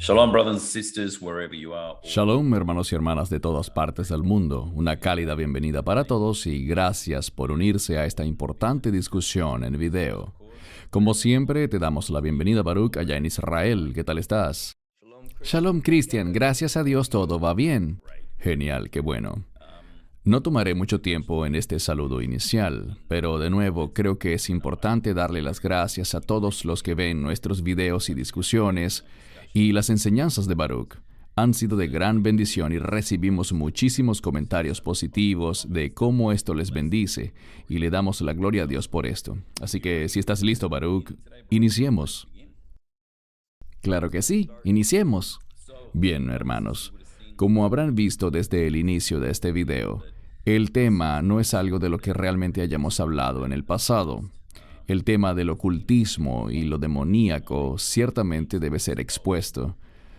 Shalom, brothers and sisters, wherever you are. Shalom, hermanos y hermanas de todas partes del mundo. Una cálida bienvenida para todos y gracias por unirse a esta importante discusión en video. Como siempre, te damos la bienvenida, Baruch, allá en Israel. ¿Qué tal estás? Shalom, Christian. Gracias a Dios todo va bien. Genial, qué bueno. No tomaré mucho tiempo en este saludo inicial, pero de nuevo creo que es importante darle las gracias a todos los que ven nuestros videos y discusiones, y las enseñanzas de Baruch han sido de gran bendición y recibimos muchísimos comentarios positivos de cómo esto les bendice, y le damos la gloria a Dios por esto. Así que si estás listo, Baruch, iniciemos. Claro que sí, iniciemos. Bien, hermanos, como habrán visto desde el inicio de este video, el tema no es algo de lo que realmente hayamos hablado en el pasado. El tema del ocultismo y lo demoníaco ciertamente debe ser expuesto.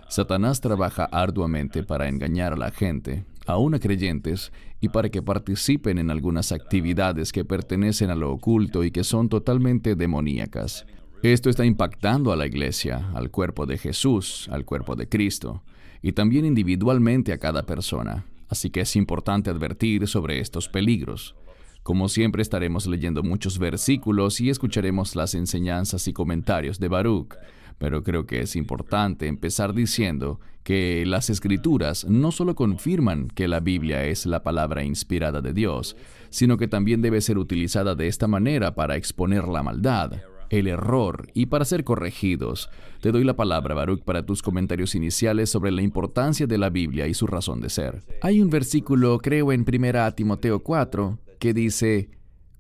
Satanás trabaja arduamente para engañar a la gente, aún a creyentes, y para que participen en algunas actividades que pertenecen a lo oculto y que son totalmente demoníacas. Esto está impactando a la iglesia, al cuerpo de Jesús, al cuerpo de Cristo, y también individualmente a cada persona. Así que es importante advertir sobre estos peligros. Como siempre, estaremos leyendo muchos versículos y escucharemos las enseñanzas y comentarios de Baruch, pero creo que es importante empezar diciendo que las Escrituras no solo confirman que la Biblia es la palabra inspirada de Dios, sino que también debe ser utilizada de esta manera para exponer la maldad, el error y para ser corregidos. Te doy la palabra, Baruch, para tus comentarios iniciales sobre la importancia de la Biblia y su razón de ser. Hay un versículo, creo en 1 Timoteo 4, que dice: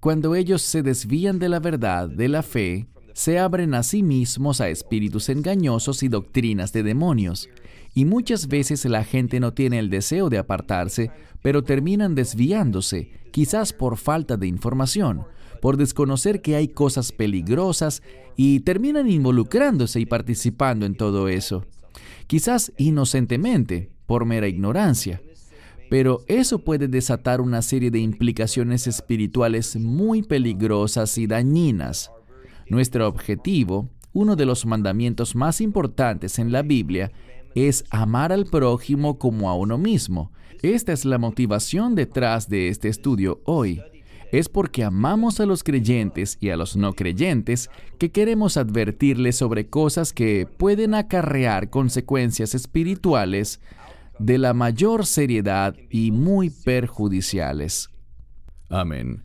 cuando ellos se desvían de la verdad, de la fe, se abren a sí mismos a espíritus engañosos y doctrinas de demonios. Y muchas veces la gente no tiene el deseo de apartarse, pero terminan desviándose, quizás por falta de información, por desconocer que hay cosas peligrosas, y terminan involucrándose y participando en todo eso. Quizás inocentemente, por mera ignorancia. Pero eso puede desatar una serie de implicaciones espirituales muy peligrosas y dañinas. Nuestro objetivo, uno de los mandamientos más importantes en la Biblia, es amar al prójimo como a uno mismo. Esta es la motivación detrás de este estudio hoy. Es porque amamos a los creyentes y a los no creyentes que queremos advertirles sobre cosas que pueden acarrear consecuencias espirituales de la mayor seriedad y muy perjudiciales. Amén.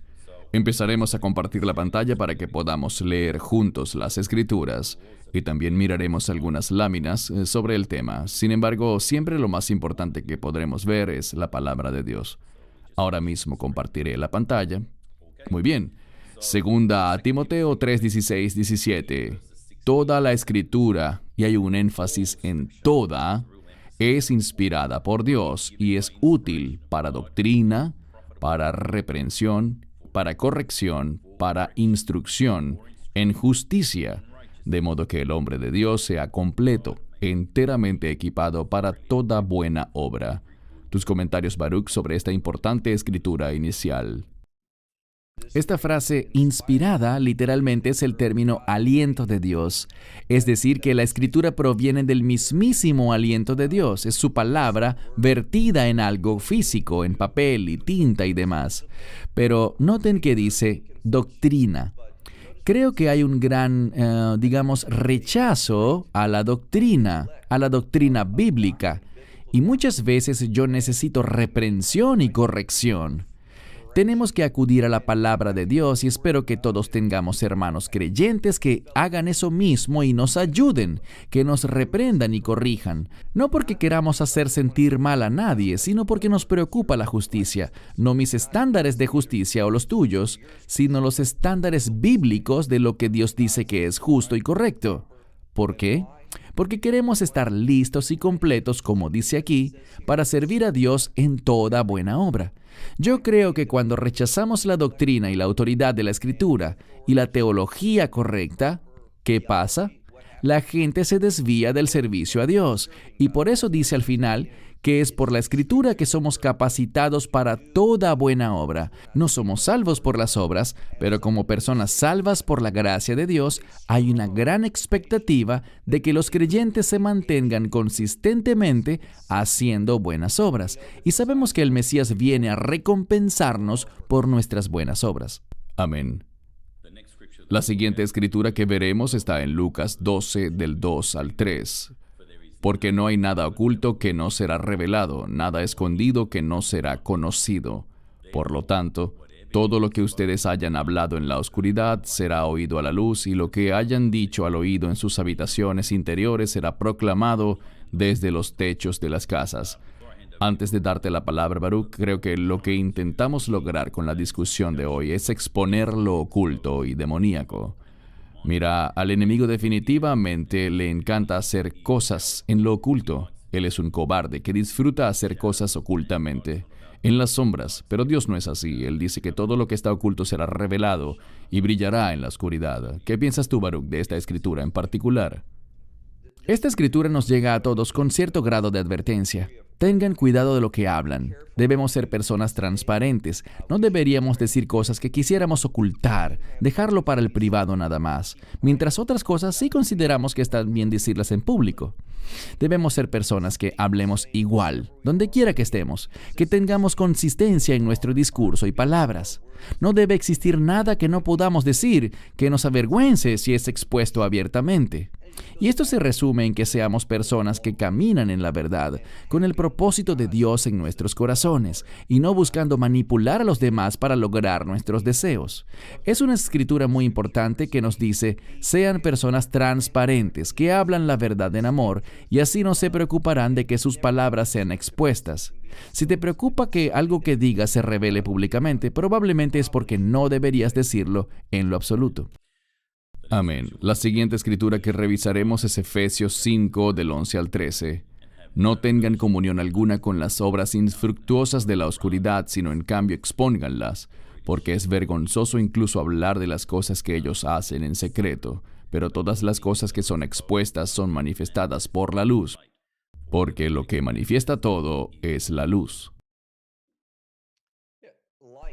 Empezaremos a compartir la pantalla para que podamos leer juntos las Escrituras y también miraremos algunas láminas sobre el tema. Sin embargo, siempre lo más importante que podremos ver es la palabra de Dios. Ahora mismo compartiré la pantalla. Muy bien. Segunda a Timoteo 3, 16, 17. Toda la Escritura, y hay un énfasis en toda, es inspirada por Dios y es útil para doctrina, para reprensión, para corrección, para instrucción, en justicia, de modo que el hombre de Dios sea completo, enteramente equipado para toda buena obra. Tus comentarios, Baruch, sobre esta importante escritura inicial. Esta frase inspirada literalmente es el término aliento de Dios. Es decir, que la Escritura proviene del mismísimo aliento de Dios. Es su palabra vertida en algo físico, en papel y tinta y demás. Pero noten que dice doctrina. Creo que hay un gran, rechazo a la doctrina bíblica. Y muchas veces yo necesito reprensión y corrección. Tenemos que acudir a la palabra de Dios y espero que todos tengamos hermanos creyentes que hagan eso mismo y nos ayuden, que nos reprendan y corrijan. No porque queramos hacer sentir mal a nadie, sino porque nos preocupa la justicia. No mis estándares de justicia o los tuyos, sino los estándares bíblicos de lo que Dios dice que es justo y correcto. ¿Por qué? Porque queremos estar listos y completos, como dice aquí, para servir a Dios en toda buena obra. Yo creo que cuando rechazamos la doctrina y la autoridad de la Escritura y la teología correcta, ¿qué pasa? La gente se desvía del servicio a Dios, y por eso dice al final que es por la Escritura que somos capacitados para toda buena obra. No somos salvos por las obras, pero como personas salvas por la gracia de Dios, hay una gran expectativa de que los creyentes se mantengan consistentemente haciendo buenas obras. Y sabemos que el Mesías viene a recompensarnos por nuestras buenas obras. Amén. La siguiente escritura que veremos está en Lucas 12, del 2 al 3. Porque no hay nada oculto que no será revelado, nada escondido que no será conocido. Por lo tanto, todo lo que ustedes hayan hablado en la oscuridad será oído a la luz, y lo que hayan dicho al oído en sus habitaciones interiores será proclamado desde los techos de las casas. Antes de darte la palabra, Baruch, creo que lo que intentamos lograr con la discusión de hoy es exponer lo oculto y demoníaco. Mira, al enemigo definitivamente le encanta hacer cosas en lo oculto. Él es un cobarde que disfruta hacer cosas ocultamente, en las sombras, pero Dios no es así. Él dice que todo lo que está oculto será revelado y brillará en la oscuridad. ¿Qué piensas tú, Baruch, de esta escritura en particular? Esta escritura nos llega a todos con cierto grado de advertencia. Tengan cuidado de lo que hablan. Debemos ser personas transparentes. No deberíamos decir cosas que quisiéramos ocultar, dejarlo para el privado nada más, mientras otras cosas sí consideramos que están bien decirlas en público. Debemos ser personas que hablemos igual, donde quiera que estemos, que tengamos consistencia en nuestro discurso y palabras. No debe existir nada que no podamos decir que nos avergüence si es expuesto abiertamente. Y esto se resume en que seamos personas que caminan en la verdad, con el propósito de Dios en nuestros corazones, y no buscando manipular a los demás para lograr nuestros deseos. Es una escritura muy importante que nos dice, sean personas transparentes, que hablan la verdad en amor, y así no se preocuparán de que sus palabras sean expuestas. Si te preocupa que algo que digas se revele públicamente, probablemente es porque no deberías decirlo en lo absoluto. Amén. La siguiente escritura que revisaremos es Efesios 5, del 11 al 13. No tengan comunión alguna con las obras infructuosas de la oscuridad, sino en cambio expónganlas, porque es vergonzoso incluso hablar de las cosas que ellos hacen en secreto, pero todas las cosas que son expuestas son manifestadas por la luz, porque lo que manifiesta todo es la luz.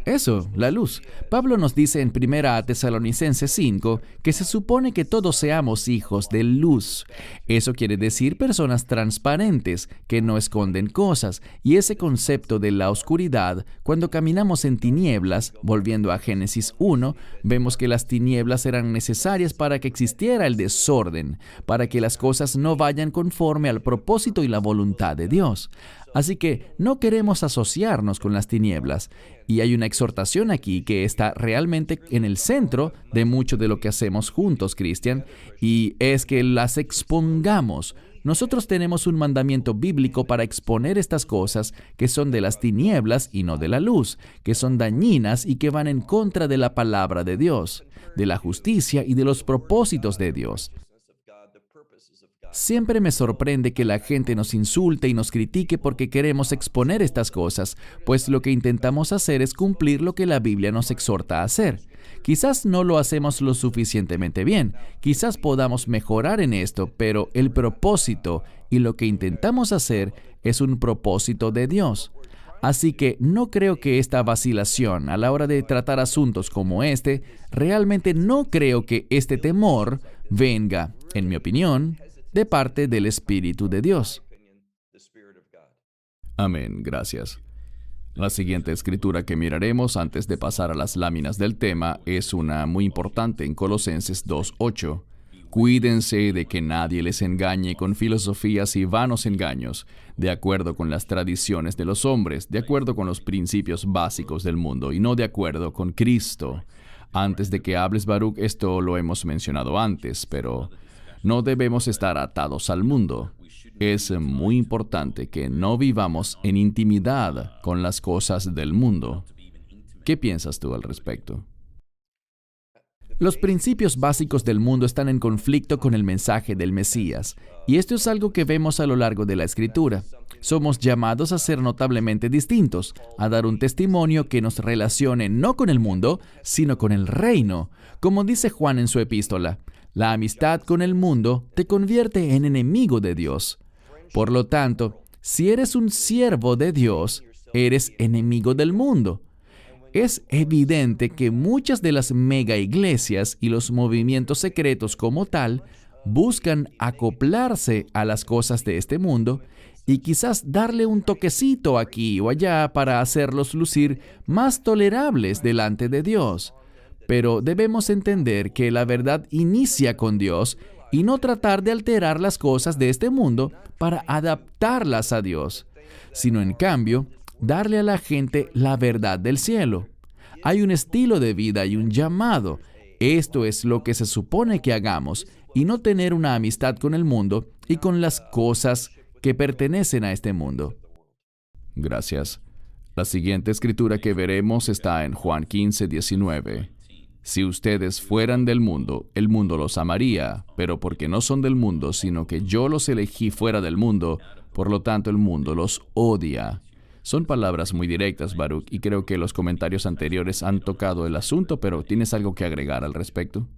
Eso, la luz. Pablo nos dice en 1 Tesalonicenses 5 que se supone que todos seamos hijos de luz. Eso quiere decir personas transparentes, que no esconden cosas. Y ese concepto de la oscuridad, cuando caminamos en tinieblas, volviendo a Génesis 1, vemos que las tinieblas eran necesarias para que existiera el desorden, para que las cosas no vayan conforme al propósito y la voluntad de Dios. Así que no queremos asociarnos con las tinieblas. Y hay una exhortación aquí que está realmente en el centro de mucho de lo que hacemos juntos, Cristian, y es que las expongamos. Nosotros tenemos un mandamiento bíblico para exponer estas cosas que son de las tinieblas y no de la luz, que son dañinas y que van en contra de la palabra de Dios, de la justicia y de los propósitos de Dios. Siempre me sorprende que la gente nos insulte y nos critique porque queremos exponer estas cosas, pues lo que intentamos hacer es cumplir lo que la Biblia nos exhorta a hacer. Quizás no lo hacemos lo suficientemente bien, quizás podamos mejorar en esto, pero el propósito y lo que intentamos hacer es un propósito de Dios. Así que no creo que esta vacilación a la hora de tratar asuntos como este, realmente no creo que este temor venga, en mi opinión, de parte del Espíritu de Dios. Amén, gracias. La siguiente escritura que miraremos antes de pasar a las láminas del tema es una muy importante en Colosenses 2:8. Cuídense de que nadie les engañe con filosofías y vanos engaños, de acuerdo con las tradiciones de los hombres, de acuerdo con los principios básicos del mundo y no de acuerdo con Cristo. Antes de que hables, Baruch, esto lo hemos mencionado antes, pero no debemos estar atados al mundo. Es muy importante que no vivamos en intimidad con las cosas del mundo. ¿Qué piensas tú al respecto? Los principios básicos del mundo están en conflicto con el mensaje del Mesías, y esto es algo que vemos a lo largo de la Escritura. Somos llamados a ser notablemente distintos, a dar un testimonio que nos relacione no con el mundo, sino con el reino. Como dice Juan en su epístola, la amistad con el mundo te convierte en enemigo de Dios. Por lo tanto, Si eres un siervo de Dios, eres enemigo del mundo. Es evidente que muchas de las mega iglesias y los movimientos secretos como tal buscan acoplarse a las cosas de este mundo y quizás darle un toquecito aquí o allá para hacerlos lucir más tolerables delante de Dios. Pero debemos entender que la verdad inicia con Dios y no tratar de alterar las cosas de este mundo para adaptarlas a Dios, sino en cambio, darle a la gente la verdad del cielo. Hay un estilo de vida y un llamado. Esto es lo que se supone que hagamos y no tener una amistad con el mundo y con las cosas que pertenecen a este mundo. Gracias. La siguiente escritura que veremos está en Juan 15:19. Si ustedes fueran del mundo, el mundo los amaría, pero porque no son del mundo, sino que yo los elegí fuera del mundo, por lo tanto el mundo los odia. Son palabras muy directas, Baruch, y creo que los comentarios anteriores han tocado el asunto, pero ¿tienes algo que agregar al respecto?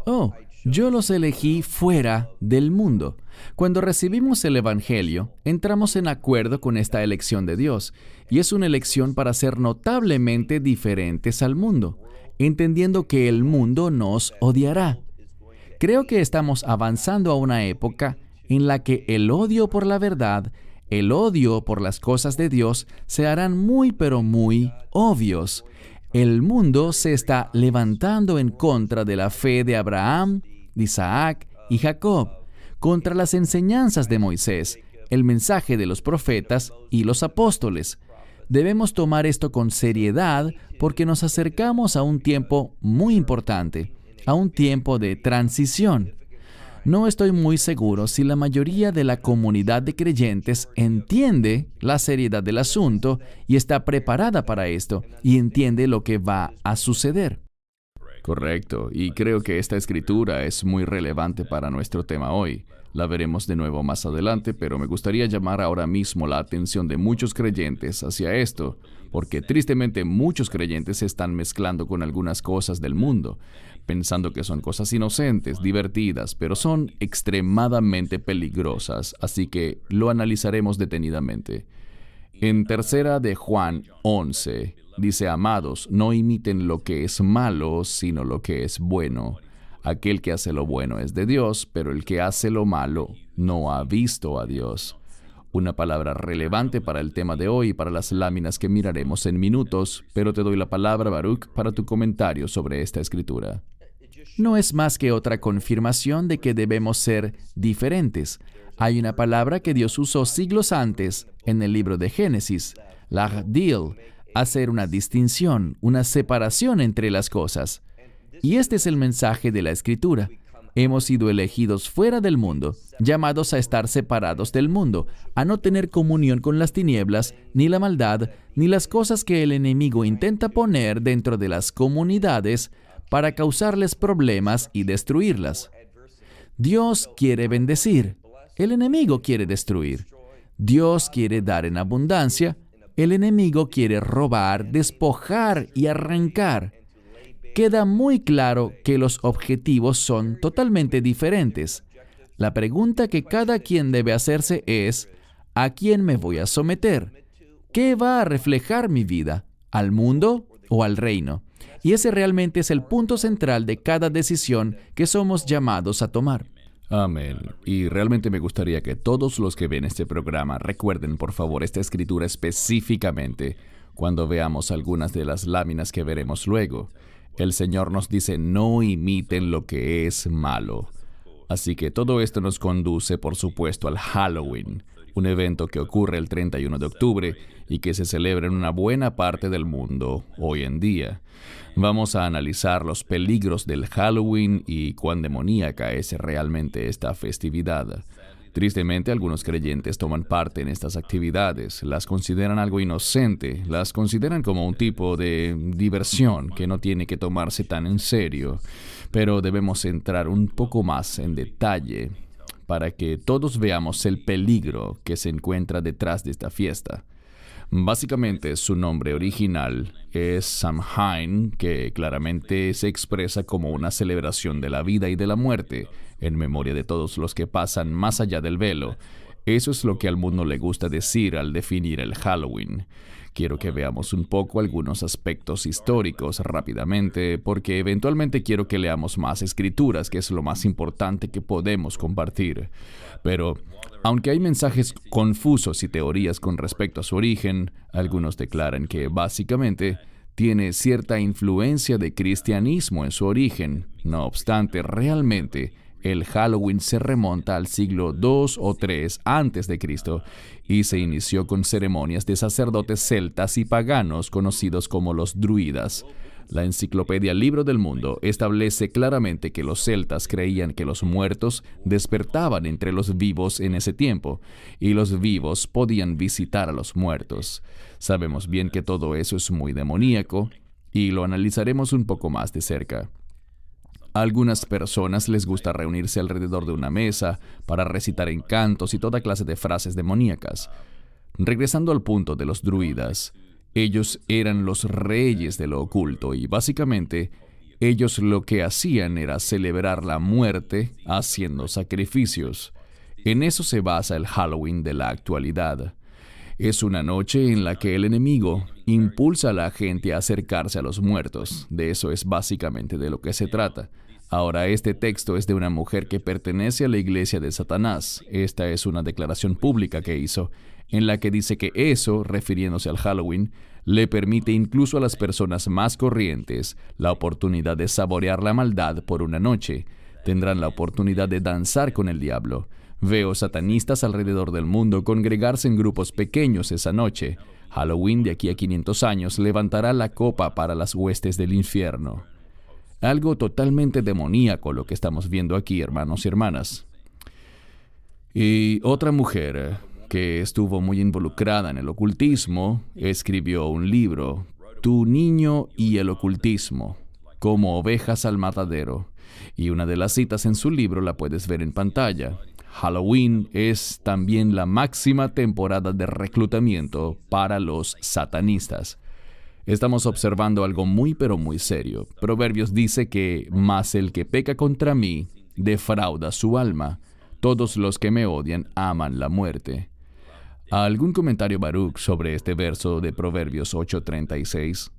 Oh, yo los elegí fuera del mundo. Cuando recibimos el Evangelio, entramos en acuerdo con esta elección de Dios, y es una elección para ser notablemente diferentes al mundo, entendiendo que el mundo nos odiará. Creo que estamos avanzando a una época en la que el odio por la verdad, el odio por las cosas de Dios se harán muy pero muy obvios. El mundo se está levantando en contra de la fe de Abraham, de Isaac y Jacob, contra las enseñanzas de Moisés, el mensaje de los profetas y los apóstoles. Debemos tomar esto con seriedad porque nos acercamos a un tiempo muy importante, a un tiempo de transición. No estoy muy seguro si la mayoría de la comunidad de creyentes entiende la seriedad del asunto y está preparada para esto y entiende lo que va a suceder. Correcto, y creo que esta escritura es muy relevante para nuestro tema hoy. La veremos de nuevo más adelante, pero me gustaría llamar ahora mismo la atención de muchos creyentes hacia esto, porque tristemente muchos creyentes se están mezclando con algunas cosas del mundo, pensando que son cosas inocentes, divertidas, pero son extremadamente peligrosas, así que lo analizaremos detenidamente. En tercera de Juan 11, dice: amados, no imiten lo que es malo, sino lo que es bueno. Aquel que hace lo bueno es de Dios, pero el que hace lo malo no ha visto a Dios. Una palabra relevante para el tema de hoy y para las láminas que miraremos en minutos, pero te doy la palabra, Baruch, para tu comentario sobre esta escritura. No es más que otra confirmación de que debemos ser diferentes. Hay una palabra que Dios usó siglos antes en el libro de Génesis, lagdil, hacer una distinción, una separación entre las cosas. Y este es el mensaje de la Escritura. Hemos sido elegidos fuera del mundo, llamados a estar separados del mundo, a no tener comunión con las tinieblas, ni la maldad, ni las cosas que el enemigo intenta poner dentro de las comunidades para causarles problemas y destruirlas. Dios quiere bendecir, el enemigo quiere destruir. Dios quiere dar en abundancia, el enemigo quiere robar, despojar y arrancar. Queda muy claro que los objetivos son totalmente diferentes. La pregunta que cada quien debe hacerse es: ¿a quién me voy a someter? ¿Qué va a reflejar mi vida? ¿Al mundo o al reino? Y ese realmente es el punto central de cada decisión que somos llamados a tomar. Amén. Y realmente me gustaría que todos los que ven este programa recuerden, por favor, esta escritura específicamente cuando veamos algunas de las láminas que veremos luego. El Señor nos dice: no imiten lo que es malo. Así que todo esto nos conduce, por supuesto, al Halloween, un evento que ocurre el 31 de octubre y que se celebra en una buena parte del mundo hoy en día. Vamos a analizar los peligros del Halloween y cuán demoníaca es realmente esta festividad. Tristemente, algunos creyentes toman parte en estas actividades, las consideran algo inocente, las consideran como un tipo de diversión que no tiene que tomarse tan en serio, pero debemos entrar un poco más en detalle para que todos veamos el peligro que se encuentra detrás de esta fiesta. Básicamente, su nombre original es Samhain, que claramente se expresa como una celebración de la vida y de la muerte, en memoria de todos los que pasan más allá del velo. Eso es lo que al mundo le gusta decir al definir el Halloween. Quiero que veamos un poco algunos aspectos históricos rápidamente, porque eventualmente quiero que leamos más escrituras, que es lo más importante que podemos compartir. Pero, aunque hay mensajes confusos y teorías con respecto a su origen, algunos declaran que básicamente tiene cierta influencia de cristianismo en su origen. No obstante, realmente, el Halloween se remonta al siglo II o III antes de Cristo y se inició con ceremonias de sacerdotes celtas y paganos conocidos como los druidas. La enciclopedia Libro del Mundo establece claramente que los celtas creían que los muertos despertaban entre los vivos en ese tiempo y los vivos podían visitar a los muertos. Sabemos bien que todo eso es muy demoníaco y lo analizaremos un poco más de cerca. A algunas personas les gusta reunirse alrededor de una mesa para recitar encantos y toda clase de frases demoníacas. Regresando al punto de los druidas, ellos eran los reyes de lo oculto y básicamente ellos lo que hacían era celebrar la muerte haciendo sacrificios. En eso se basa el Halloween de la actualidad. Es una noche en la que el enemigo impulsa a la gente a acercarse a los muertos. De eso es básicamente de lo que se trata. Ahora, este texto es de una mujer que pertenece a la iglesia de Satanás. Esta es una declaración pública que hizo, en la que dice que eso, refiriéndose al Halloween, le permite incluso a las personas más corrientes la oportunidad de saborear la maldad por una noche. Tendrán la oportunidad de danzar con el diablo. Veo satanistas alrededor del mundo congregarse en grupos pequeños esa noche. Halloween de aquí a 500 años levantará la copa para las huestes del infierno. Algo totalmente demoníaco lo que estamos viendo aquí, hermanos y hermanas. Y otra mujer que estuvo muy involucrada en el ocultismo escribió un libro, Tu niño y el ocultismo, como ovejas al matadero. Y una de las citas en su libro la puedes ver en pantalla. Halloween es también la máxima temporada de reclutamiento para los satanistas. Estamos observando algo muy pero muy serio. Proverbios dice que «Mas el que peca contra mí defrauda su alma. Todos los que me odian aman la muerte». ¿Algún comentario, Baruch, sobre este verso de Proverbios 8:36?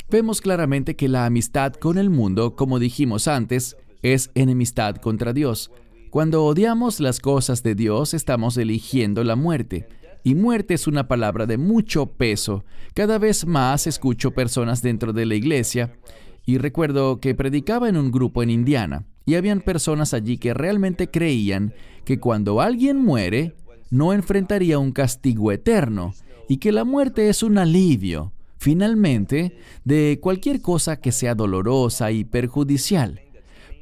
Vemos claramente que la amistad con el mundo, como dijimos antes, es enemistad contra Dios. Cuando odiamos las cosas de Dios, estamos eligiendo la muerte. Y muerte es una palabra de mucho peso. Cada vez más escucho personas dentro de la iglesia, y recuerdo que predicaba en un grupo en Indiana, y habían personas allí que realmente creían que cuando alguien muere, no enfrentaría un castigo eterno, y que la muerte es un alivio, finalmente, de cualquier cosa que sea dolorosa y perjudicial.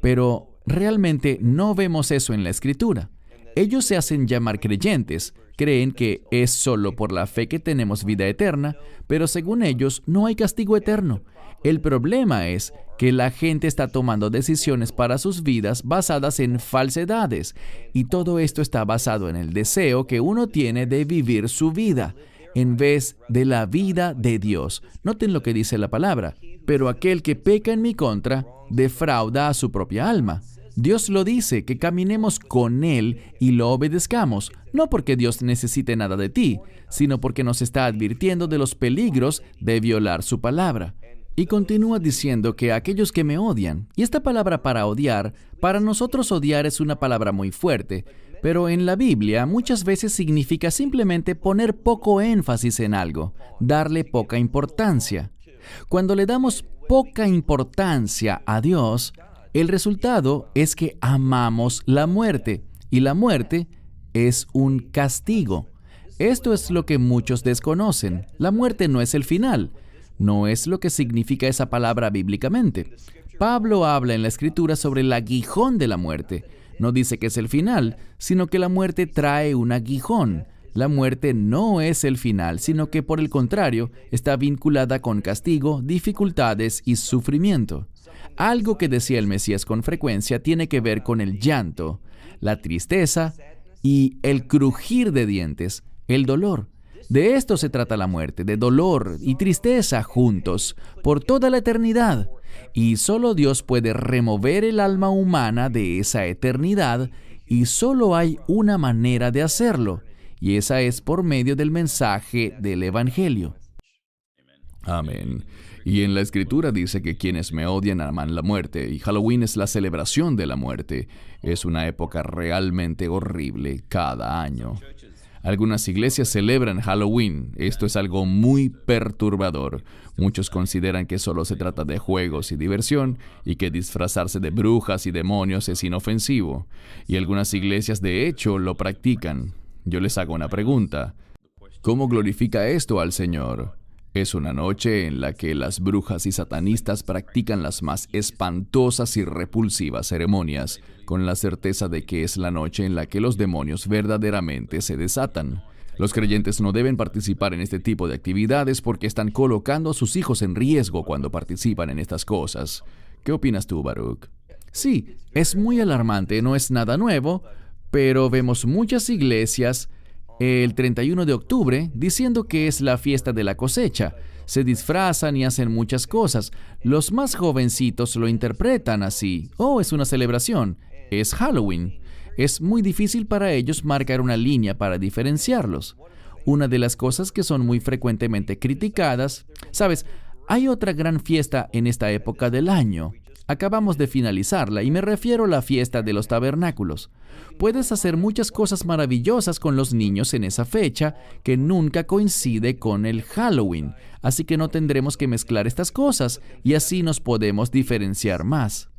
Pero realmente no vemos eso en la Escritura. Ellos se hacen llamar creyentes, creen que es solo por la fe que tenemos vida eterna, pero según ellos no hay castigo eterno. El problema es que la gente está tomando decisiones para sus vidas basadas en falsedades, y todo esto está basado en el deseo que uno tiene de vivir su vida, en vez de la vida de Dios. Noten lo que dice la palabra. Pero aquel que peca en mi contra, defrauda a su propia alma. Dios lo dice, que caminemos con Él y lo obedezcamos, no porque Dios necesite nada de ti, sino porque nos está advirtiendo de los peligros de violar su palabra. Y continúa diciendo que aquellos que me odian, y esta palabra para odiar, para nosotros odiar es una palabra muy fuerte, pero en la Biblia muchas veces significa simplemente poner poco énfasis en algo, darle poca importancia. Cuando le damos poca importancia a Dios, el resultado es que amamos la muerte, y la muerte es un castigo. Esto es lo que muchos desconocen. La muerte no es el final. No es lo que significa esa palabra bíblicamente. Pablo habla en la Escritura sobre el aguijón de la muerte. No dice que es el final, sino que la muerte trae un aguijón. La muerte no es el final, sino que por el contrario, está vinculada con castigo, dificultades y sufrimiento. Algo que decía el Mesías con frecuencia tiene que ver con el llanto, la tristeza y el crujir de dientes, el dolor. De esto se trata la muerte, de dolor y tristeza juntos, por toda la eternidad. Y solo Dios puede remover el alma humana de esa eternidad, y solo hay una manera de hacerlo, y esa es por medio del mensaje del Evangelio. Amén. Y en la Escritura dice que quienes me odian aman la muerte, y Halloween es la celebración de la muerte. Es una época realmente horrible cada año. Algunas iglesias celebran Halloween. Esto es algo muy perturbador. Muchos consideran que solo se trata de juegos y diversión, y que disfrazarse de brujas y demonios es inofensivo. Y algunas iglesias de hecho lo practican. Yo les hago una pregunta. ¿Cómo glorifica esto al Señor? Es una noche en la que las brujas y satanistas practican las más espantosas y repulsivas ceremonias, con la certeza de que es la noche en la que los demonios verdaderamente se desatan. Los creyentes no deben participar en este tipo de actividades porque están colocando a sus hijos en riesgo cuando participan en estas cosas. ¿Qué opinas tú, Baruch? Sí, es muy alarmante, no es nada nuevo, pero vemos muchas iglesias el 31 de octubre diciendo que es la fiesta de la cosecha. Se disfrazan y hacen muchas cosas. Los más jovencitos lo interpretan así. Oh, es una celebración. Es Halloween. Es muy difícil para ellos marcar una línea para diferenciarlos. Una de las cosas que son muy frecuentemente criticadas, ¿sabes? Hay otra gran fiesta en esta época del año. Acabamos de finalizarla y me refiero a la fiesta de los tabernáculos. Puedes hacer muchas cosas maravillosas con los niños en esa fecha que nunca coincide con el Halloween, así que no tendremos que mezclar estas cosas y así nos podemos diferenciar más.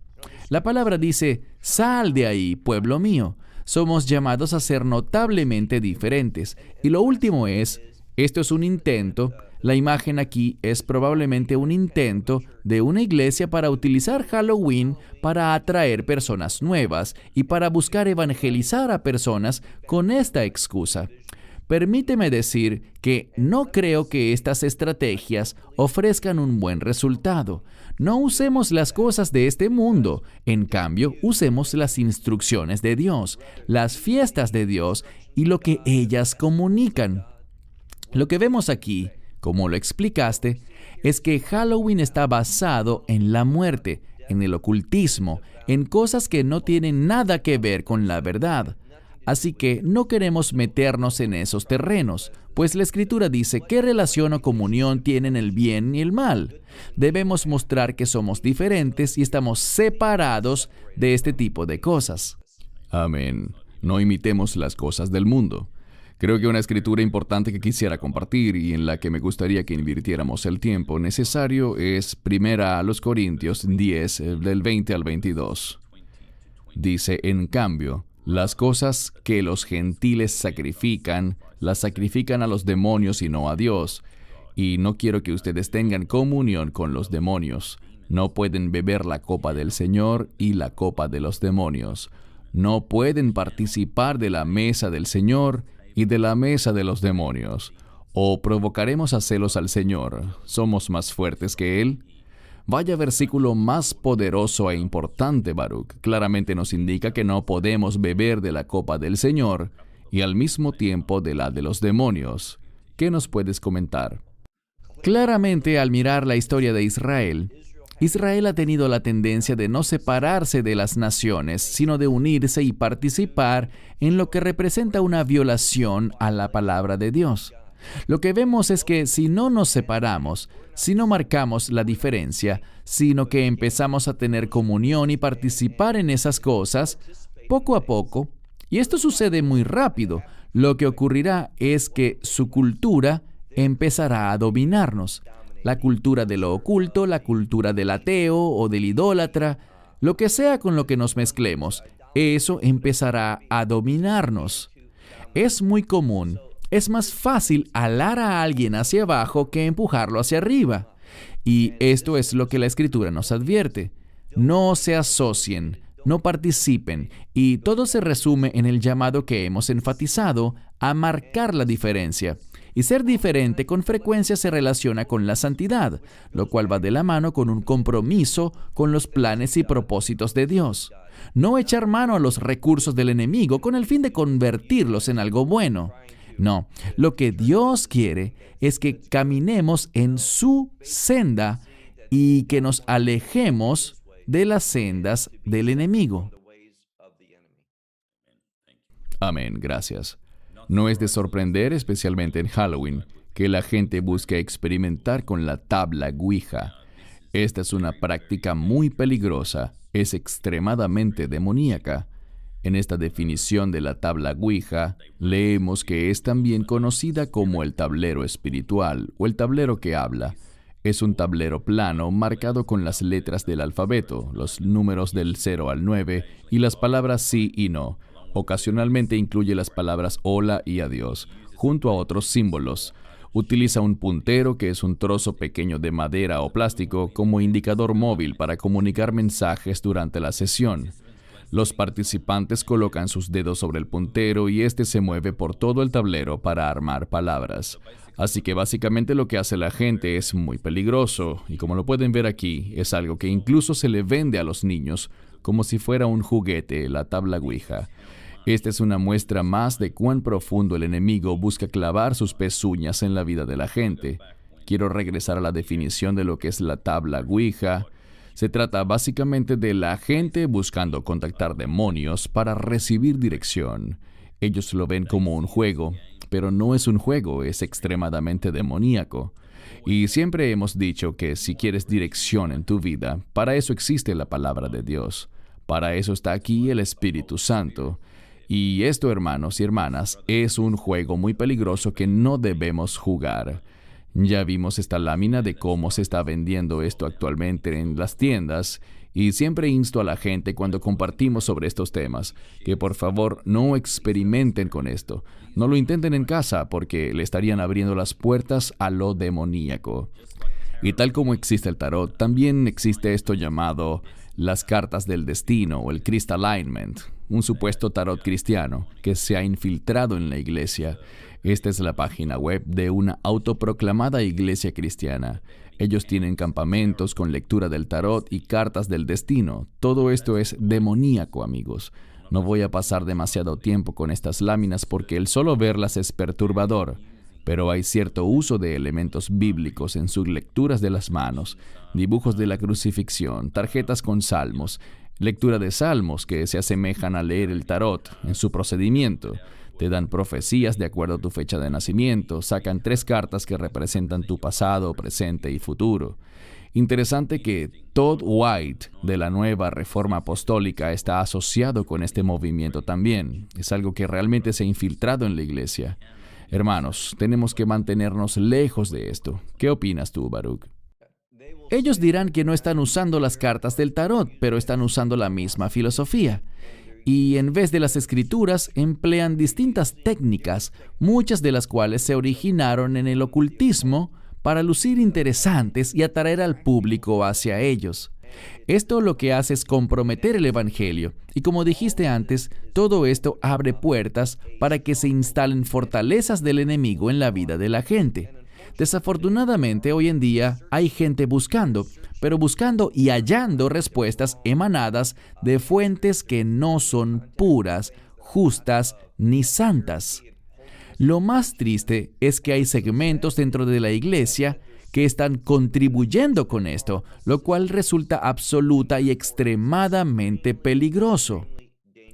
La palabra dice, sal de ahí, pueblo mío. Somos llamados a ser notablemente diferentes. Y lo último es, esto es un intento. La imagen aquí es probablemente un intento de una iglesia para utilizar Halloween para atraer personas nuevas y para buscar evangelizar a personas con esta excusa. Permíteme decir que no creo que estas estrategias ofrezcan un buen resultado. No usemos las cosas de este mundo. En cambio, usemos las instrucciones de Dios, las fiestas de Dios y lo que ellas comunican. Lo que vemos aquí, como lo explicaste, es que Halloween está basado en la muerte, en el ocultismo, en cosas que no tienen nada que ver con la verdad. Así que no queremos meternos en esos terrenos, pues la Escritura dice qué relación o comunión tienen el bien y el mal. Debemos mostrar que somos diferentes y estamos separados de este tipo de cosas. Amén. No imitemos las cosas del mundo. Creo que una escritura importante que quisiera compartir y en la que me gustaría que invirtiéramos el tiempo necesario es 1 Corintios 10, del 20 al 22. Dice, en cambio, las cosas que los gentiles sacrifican, las sacrifican a los demonios y no a Dios. Y no quiero que ustedes tengan comunión con los demonios. No pueden beber la copa del Señor y la copa de los demonios. No pueden participar de la mesa del Señor y de la mesa de los demonios. ¿O provocaremos a celos al Señor? ¿Somos más fuertes que Él? Vaya versículo más poderoso e importante, Baruch. Claramente nos indica que no podemos beber de la copa del Señor y al mismo tiempo de la de los demonios. ¿Qué nos puedes comentar? Claramente, al mirar la historia de Israel, Israel ha tenido la tendencia de no separarse de las naciones, sino de unirse y participar en lo que representa una violación a la palabra de Dios. Lo que vemos es que si no nos separamos, si no marcamos la diferencia, sino que empezamos a tener comunión y participar en esas cosas, poco a poco, y esto sucede muy rápido, lo que ocurrirá es que su cultura empezará a dominarnos. La cultura de lo oculto, la cultura del ateo o del idólatra, lo que sea con lo que nos mezclemos, eso empezará a dominarnos. Es muy común. Es más fácil alar a alguien hacia abajo que empujarlo hacia arriba. Y esto es lo que la Escritura nos advierte. No se asocien, no participen, y todo se resume en el llamado que hemos enfatizado a marcar la diferencia. Y ser diferente con frecuencia se relaciona con la santidad, lo cual va de la mano con un compromiso con los planes y propósitos de Dios. No echar mano a los recursos del enemigo con el fin de convertirlos en algo bueno. No, lo que Dios quiere es que caminemos en su senda y que nos alejemos de las sendas del enemigo. Amén, gracias. No es de sorprender, especialmente en Halloween, que la gente busque experimentar con la tabla Ouija. Esta es una práctica muy peligrosa, es extremadamente demoníaca. En esta definición de la tabla Ouija, leemos que es también conocida como el tablero espiritual o el tablero que habla. Es un tablero plano marcado con las letras del alfabeto, los números del 0 al 9 y las palabras sí y no. Ocasionalmente incluye las palabras hola y adiós, junto a otros símbolos. Utiliza un puntero, que es un trozo pequeño de madera o plástico, como indicador móvil para comunicar mensajes durante la sesión. Los participantes colocan sus dedos sobre el puntero y este se mueve por todo el tablero para armar palabras. Así que básicamente lo que hace la gente es muy peligroso y, como lo pueden ver aquí, es algo que incluso se le vende a los niños como si fuera un juguete, la tabla Ouija. Esta es una muestra más de cuán profundo el enemigo busca clavar sus pezuñas en la vida de la gente. Quiero regresar a la definición de lo que es la tabla Ouija. Se trata básicamente de la gente buscando contactar demonios para recibir dirección. Ellos lo ven como un juego, pero no es un juego, es extremadamente demoníaco. Y siempre hemos dicho que si quieres dirección en tu vida, para eso existe la palabra de Dios. Para eso está aquí el Espíritu Santo. Y esto, hermanos y hermanas, es un juego muy peligroso que no debemos jugar. Ya vimos esta lámina de cómo se está vendiendo esto actualmente en las tiendas, y siempre insto a la gente cuando compartimos sobre estos temas, que por favor no experimenten con esto. No lo intenten en casa porque le estarían abriendo las puertas a lo demoníaco. Y tal como existe el tarot, también existe esto llamado las cartas del destino o el Crystallignment, un supuesto tarot cristiano que se ha infiltrado en la iglesia. Esta es la página web de una autoproclamada iglesia cristiana. Ellos tienen campamentos con lectura del tarot y cartas del destino. Todo esto es demoníaco, amigos. No voy a pasar demasiado tiempo con estas láminas porque el solo verlas es perturbador. Pero hay cierto uso de elementos bíblicos en sus lecturas de las manos, dibujos de la crucifixión, tarjetas con salmos, lectura de salmos que se asemejan a leer el tarot en su procedimiento. Te dan profecías de acuerdo a tu fecha de nacimiento, sacan 3 cartas que representan tu pasado, presente y futuro. Interesante que Todd White de la Nueva Reforma Apostólica está asociado con este movimiento también. Es algo que realmente se ha infiltrado en la iglesia. Hermanos, tenemos que mantenernos lejos de esto. ¿Qué opinas tú, Baruch? Ellos dirán que no están usando las cartas del tarot, pero están usando la misma filosofía. Y en vez de las escrituras, emplean distintas técnicas, muchas de las cuales se originaron en el ocultismo para lucir interesantes y atraer al público hacia ellos. Esto lo que hace es comprometer el evangelio. Y como dijiste antes, todo esto abre puertas para que se instalen fortalezas del enemigo en la vida de la gente. Desafortunadamente, hoy en día hay gente buscando y hallando respuestas emanadas de fuentes que no son puras, justas ni santas. Lo más triste es que hay segmentos dentro de la iglesia que están contribuyendo con esto, lo cual resulta absoluta y extremadamente peligroso.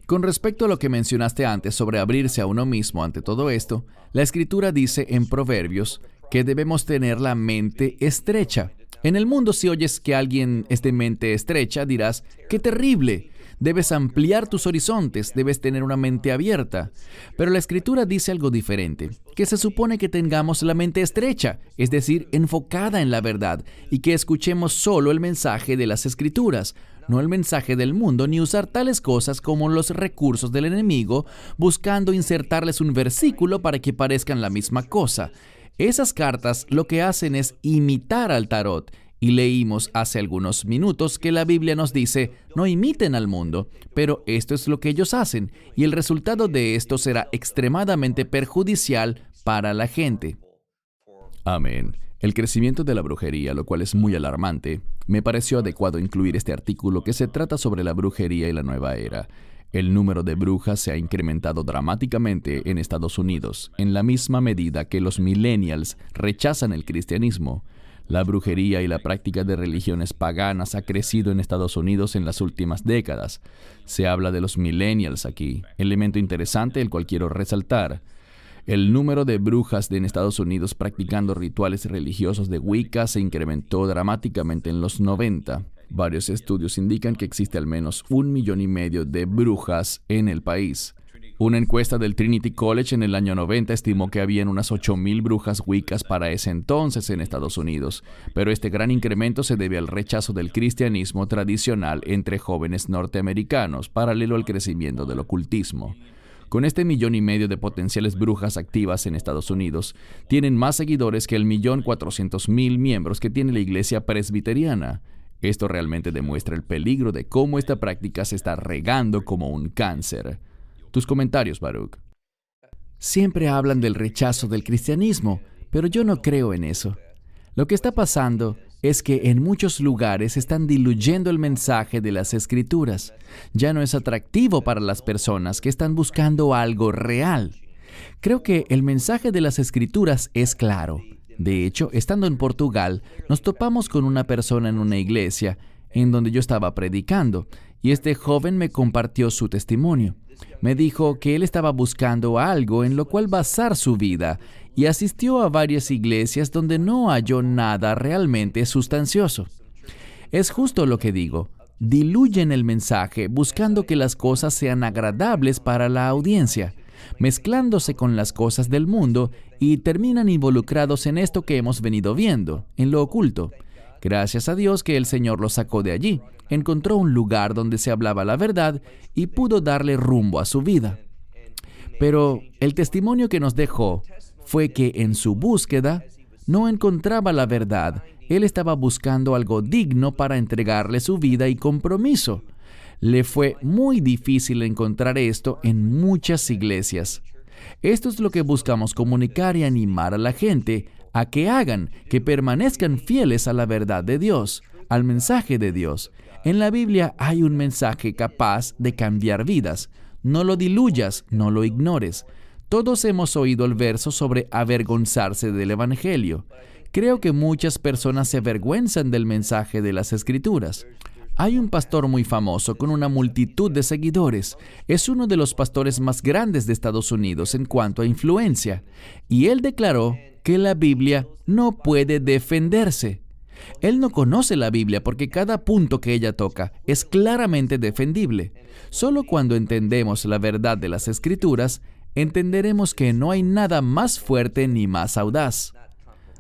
Con respecto a lo que mencionaste antes sobre abrirse a uno mismo ante todo esto, la Escritura dice en Proverbios que debemos tener la mente estrecha. En el mundo, si oyes que alguien es de mente estrecha, dirás, ¡qué terrible! Debes ampliar tus horizontes, debes tener una mente abierta. Pero la Escritura dice algo diferente, que se supone que tengamos la mente estrecha, es decir, enfocada en la verdad, y que escuchemos solo el mensaje de las Escrituras, no el mensaje del mundo, ni usar tales cosas como los recursos del enemigo, buscando insertarles un versículo para que parezcan la misma cosa. Esas cartas lo que hacen es imitar al tarot. Y leímos hace algunos minutos que la Biblia nos dice, no imiten al mundo, pero esto es lo que ellos hacen, y el resultado de esto será extremadamente perjudicial para la gente. Amén. El crecimiento de la brujería, lo cual es muy alarmante, me pareció adecuado incluir este artículo que se trata sobre la brujería y la nueva era. El número de brujas se ha incrementado dramáticamente en Estados Unidos, en la misma medida que los millennials rechazan el cristianismo. La brujería y la práctica de religiones paganas ha crecido en Estados Unidos en las últimas décadas. Se habla de los millennials aquí, elemento interesante el cual quiero resaltar. El número de brujas en Estados Unidos practicando rituales religiosos de Wicca se incrementó dramáticamente en los 90. Varios estudios indican que existe al menos 1,5 millones de brujas en el país. Una encuesta del Trinity College en el año 90 estimó que habían unas 8,000 brujas Wiccas para ese entonces en Estados Unidos, pero este gran incremento se debe al rechazo del cristianismo tradicional entre jóvenes norteamericanos, paralelo al crecimiento del ocultismo. Con este 1,5 millones de potenciales brujas activas en Estados Unidos, tienen más seguidores que el 1,400,000 miembros que tiene la iglesia presbiteriana. Esto realmente demuestra el peligro de cómo esta práctica se está regando como un cáncer. Tus comentarios, Baruch. Siempre hablan del rechazo del cristianismo, pero yo no creo en eso. Lo que está pasando es que en muchos lugares están diluyendo el mensaje de las Escrituras. Ya no es atractivo para las personas que están buscando algo real. Creo que el mensaje de las Escrituras es claro. De hecho, estando en Portugal, nos topamos con una persona en una iglesia en donde yo estaba predicando, y este joven me compartió su testimonio. Me dijo que él estaba buscando algo en lo cual basar su vida y asistió a varias iglesias donde no halló nada realmente sustancioso. Es justo lo que digo. Diluyen el mensaje buscando que las cosas sean agradables para la audiencia, mezclándose con las cosas del mundo y terminan involucrados en esto que hemos venido viendo, en lo oculto. Gracias a Dios que el Señor lo sacó de allí. Encontró un lugar donde se hablaba la verdad y pudo darle rumbo a su vida. Pero el testimonio que nos dejó fue que en su búsqueda no encontraba la verdad. Él estaba buscando algo digno para entregarle su vida y compromiso. Le fue muy difícil encontrar esto en muchas iglesias. Esto es lo que buscamos comunicar y animar a la gente a que hagan, que permanezcan fieles a la verdad de Dios, al mensaje de Dios. En la Biblia hay un mensaje capaz de cambiar vidas. No lo diluyas, no lo ignores. Todos hemos oído el verso sobre avergonzarse del Evangelio. Creo que muchas personas se avergüenzan del mensaje de las Escrituras. Hay un pastor muy famoso con una multitud de seguidores. Es uno de los pastores más grandes de Estados Unidos en cuanto a influencia. Y él declaró que la Biblia no puede defenderse. Él no conoce la Biblia porque cada punto que ella toca es claramente defendible. Solo cuando entendemos la verdad de las Escrituras, entenderemos que no hay nada más fuerte ni más audaz.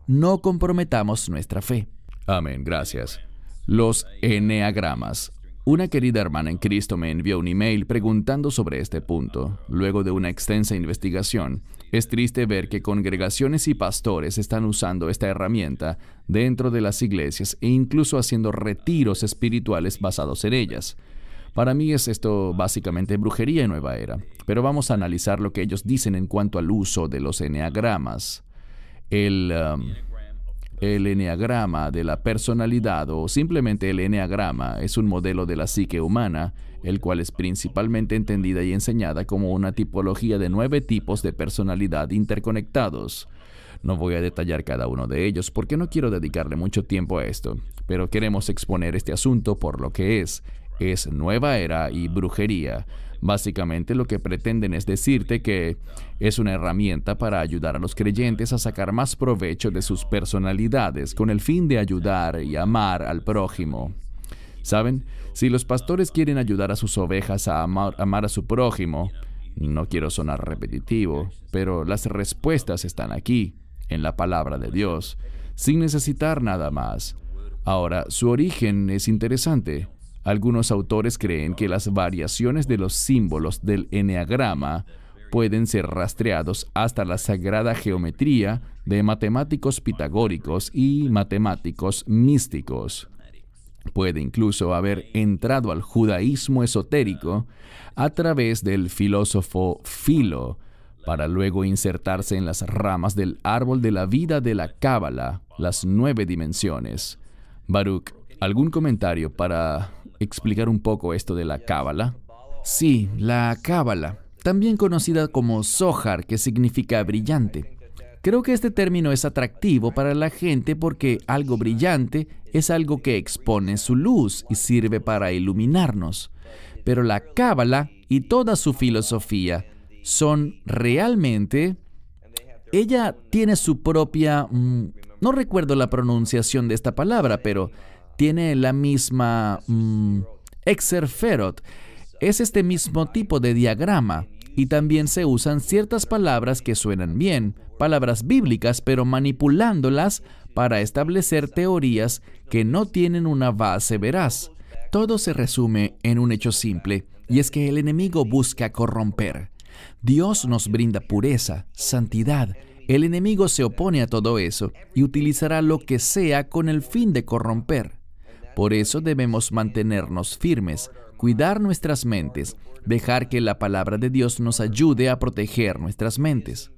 No comprometamos nuestra fe. Amén, gracias. Los eneagramas. Una querida hermana en Cristo me envió un email preguntando sobre este punto. Luego de una extensa investigación, es triste ver que congregaciones y pastores están usando esta herramienta dentro de las iglesias e incluso haciendo retiros espirituales basados en ellas. Para mí es esto básicamente brujería en nueva era, pero vamos a analizar lo que ellos dicen en cuanto al uso de los eneagramas. El eneagrama de la personalidad o simplemente el eneagrama es un modelo de la psique humana, el cual es principalmente entendida y enseñada como una tipología de 9 tipos de personalidad interconectados. No voy a detallar cada uno de ellos porque no quiero dedicarle mucho tiempo a esto, pero queremos exponer este asunto por lo que es nueva era y brujería. Básicamente lo que pretenden es decirte que es una herramienta para ayudar a los creyentes a sacar más provecho de sus personalidades con el fin de ayudar y amar al prójimo. ¿Saben? Si los pastores quieren ayudar a sus ovejas a amar a su prójimo, no quiero sonar repetitivo, pero las respuestas están aquí, en la palabra de Dios, sin necesitar nada más. Ahora, su origen es interesante. Algunos autores creen que las variaciones de los símbolos del eneagrama pueden ser rastreados hasta la sagrada geometría de matemáticos pitagóricos y matemáticos místicos. Puede incluso haber entrado al judaísmo esotérico a través del filósofo Filo, para luego insertarse en las ramas del árbol de la vida de la Cábala, las 9 dimensiones. Baruch, ¿algún comentario para explicar un poco esto de la Cábala? Sí, la Cábala, también conocida como Zohar, que significa brillante. Creo que este término es atractivo para la gente porque algo brillante es algo que expone su luz y sirve para iluminarnos. Pero la Cábala y toda su filosofía son realmente... Ella tiene su propia... no recuerdo la pronunciación de esta palabra, pero tiene la misma... Exerferot. Es este mismo tipo de diagrama. Y también se usan ciertas palabras que suenan bien, palabras bíblicas, pero manipulándolas para establecer teorías que no tienen una base veraz. Todo se resume en un hecho simple, y es que el enemigo busca corromper. Dios nos brinda pureza, santidad. El enemigo se opone a todo eso y utilizará lo que sea con el fin de corromper. Por eso debemos mantenernos firmes, cuidar nuestras mentes, dejar que la palabra de Dios nos ayude a proteger nuestras mentes.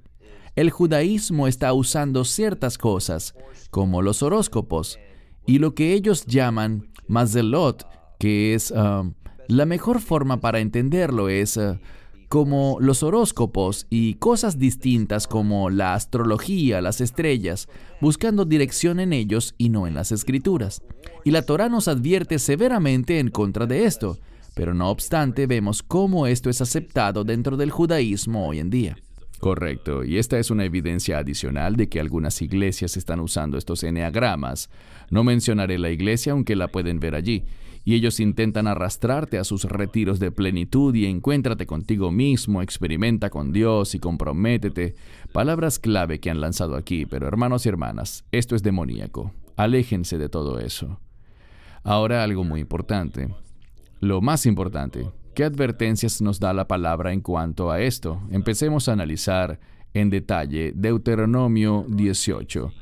El judaísmo está usando ciertas cosas, como los horóscopos, y lo que ellos llaman mazelot, que es la mejor forma para entenderlo es como los horóscopos y cosas distintas como la astrología, las estrellas, buscando dirección en ellos y no en las escrituras. Y la Torá nos advierte severamente en contra de esto, pero no obstante vemos cómo esto es aceptado dentro del judaísmo hoy en día. Correcto, y esta es una evidencia adicional de que algunas iglesias están usando estos eneagramas. No mencionaré la iglesia, aunque la pueden ver allí. Y ellos intentan arrastrarte a sus retiros de plenitud y encuéntrate contigo mismo, experimenta con Dios y comprométete. Palabras clave que han lanzado aquí, pero hermanos y hermanas, esto es demoníaco. Aléjense de todo eso. Ahora algo muy importante. Lo más importante, ¿qué advertencias nos da la palabra en cuanto a esto? Empecemos a analizar en detalle Deuteronomio 18,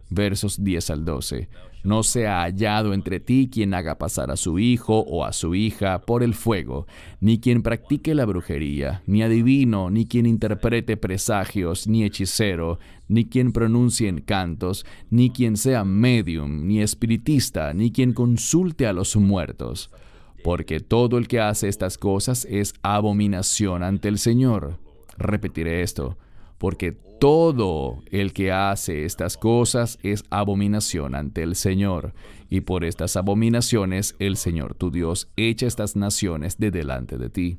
versos 10 al 12. No se ha hallado entre ti quien haga pasar a su hijo o a su hija por el fuego, ni quien practique la brujería, ni adivino, ni quien interprete presagios, ni hechicero, ni quien pronuncie encantos, ni quien sea medium, ni espiritista, ni quien consulte a los muertos. Porque todo el que hace estas cosas es abominación ante el Señor. Repetiré esto. Porque todo el que hace estas cosas es abominación ante el Señor. Y por estas abominaciones el Señor tu Dios echa estas naciones de delante de ti.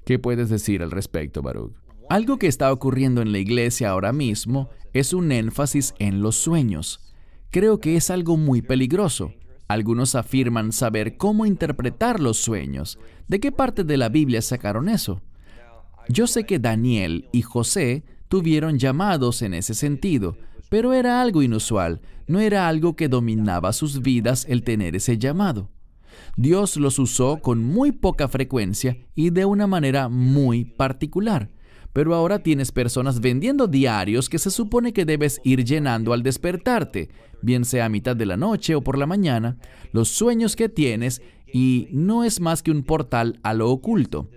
¿Qué puedes decir al respecto, Baruch? Algo que está ocurriendo en la iglesia ahora mismo es un énfasis en los sueños. Creo que es algo muy peligroso. Algunos afirman saber cómo interpretar los sueños. ¿De qué parte de la Biblia sacaron eso? Yo sé que Daniel y José tuvieron llamados en ese sentido, pero era algo inusual, no era algo que dominaba sus vidas el tener ese llamado. Dios los usó con muy poca frecuencia y de una manera muy particular. Pero ahora tienes personas vendiendo diarios que se supone que debes ir llenando al despertarte, bien sea a mitad de la noche o por la mañana, los sueños que tienes, y no es más que un portal a lo oculto.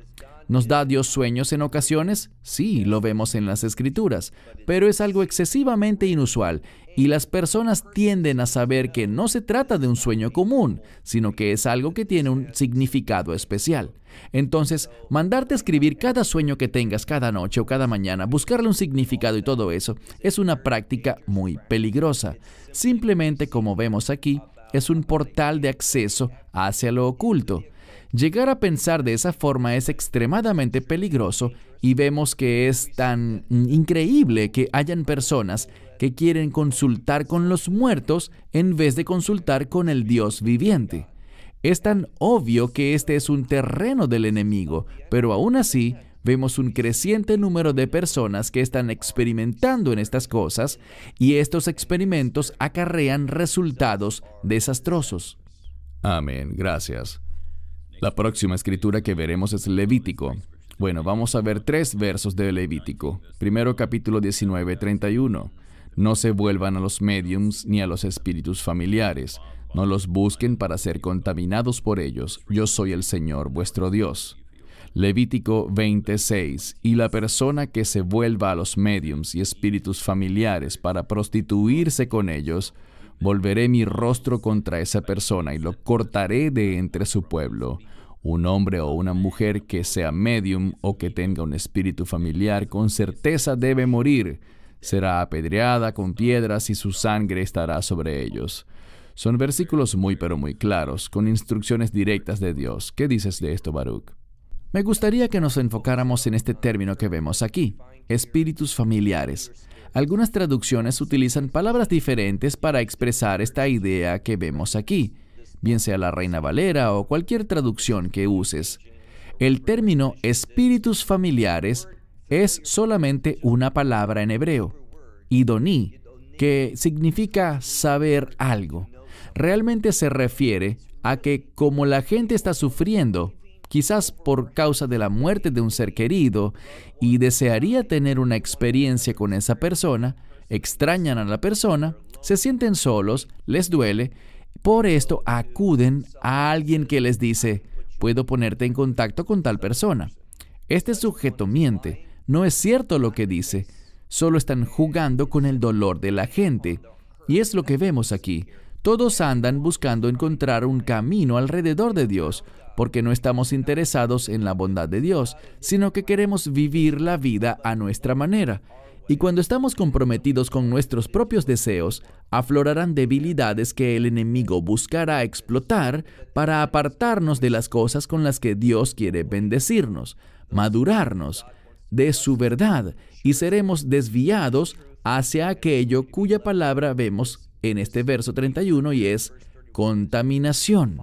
¿Nos da Dios sueños en ocasiones? Sí, lo vemos en las Escrituras, pero es algo excesivamente inusual y las personas tienden a saber que no se trata de un sueño común, sino que es algo que tiene un significado especial. Entonces, mandarte a escribir cada sueño que tengas cada noche o cada mañana, buscarle un significado y todo eso, es una práctica muy peligrosa. Simplemente, como vemos aquí, es un portal de acceso hacia lo oculto. Llegar a pensar de esa forma es extremadamente peligroso y vemos que es tan increíble que hayan personas que quieren consultar con los muertos en vez de consultar con el Dios viviente. Es tan obvio que este es un terreno del enemigo, pero aún así vemos un creciente número de personas que están experimentando en estas cosas y estos experimentos acarrean resultados desastrosos. Amén, gracias. La próxima escritura que veremos es Levítico. Bueno, vamos a ver 3 versos de Levítico. Primero, capítulo 19, 31. No se vuelvan a los médiums ni a los espíritus familiares. No los busquen para ser contaminados por ellos. Yo soy el Señor, vuestro Dios. Levítico 26. Y la persona que se vuelva a los médiums y espíritus familiares para prostituirse con ellos, volveré mi rostro contra esa persona y lo cortaré de entre su pueblo. Un hombre o una mujer que sea medium o que tenga un espíritu familiar con certeza debe morir. será apedreada con piedras y su sangre estará sobre ellos. Son versículos muy pero muy claros, con instrucciones directas de Dios. ¿Qué dices de esto, Baruch? Me gustaría que nos enfocáramos en este término que vemos aquí, espíritus familiares. Algunas traducciones utilizan palabras diferentes para expresar esta idea que vemos aquí, bien sea la Reina Valera o cualquier traducción que uses. El término espíritus familiares es solamente una palabra en hebreo, idoní, que significa saber algo. Realmente se refiere a que como la gente está sufriendo, quizás por causa de la muerte de un ser querido, y desearía tener una experiencia con esa persona, extrañan a la persona, se sienten solos, les duele, por esto acuden a alguien que les dice, puedo ponerte en contacto con tal persona. Este sujeto miente, no es cierto lo que dice, solo están jugando con el dolor de la gente. Y es lo que vemos aquí. Todos andan buscando encontrar un camino alrededor de Dios, porque no estamos interesados en la bondad de Dios, sino que queremos vivir la vida a nuestra manera. Y cuando estamos comprometidos con nuestros propios deseos, aflorarán debilidades que el enemigo buscará explotar para apartarnos de las cosas con las que Dios quiere bendecirnos, madurarnos de su verdad, y seremos desviados hacia aquello cuya palabra vemos en este verso 31 y es contaminación.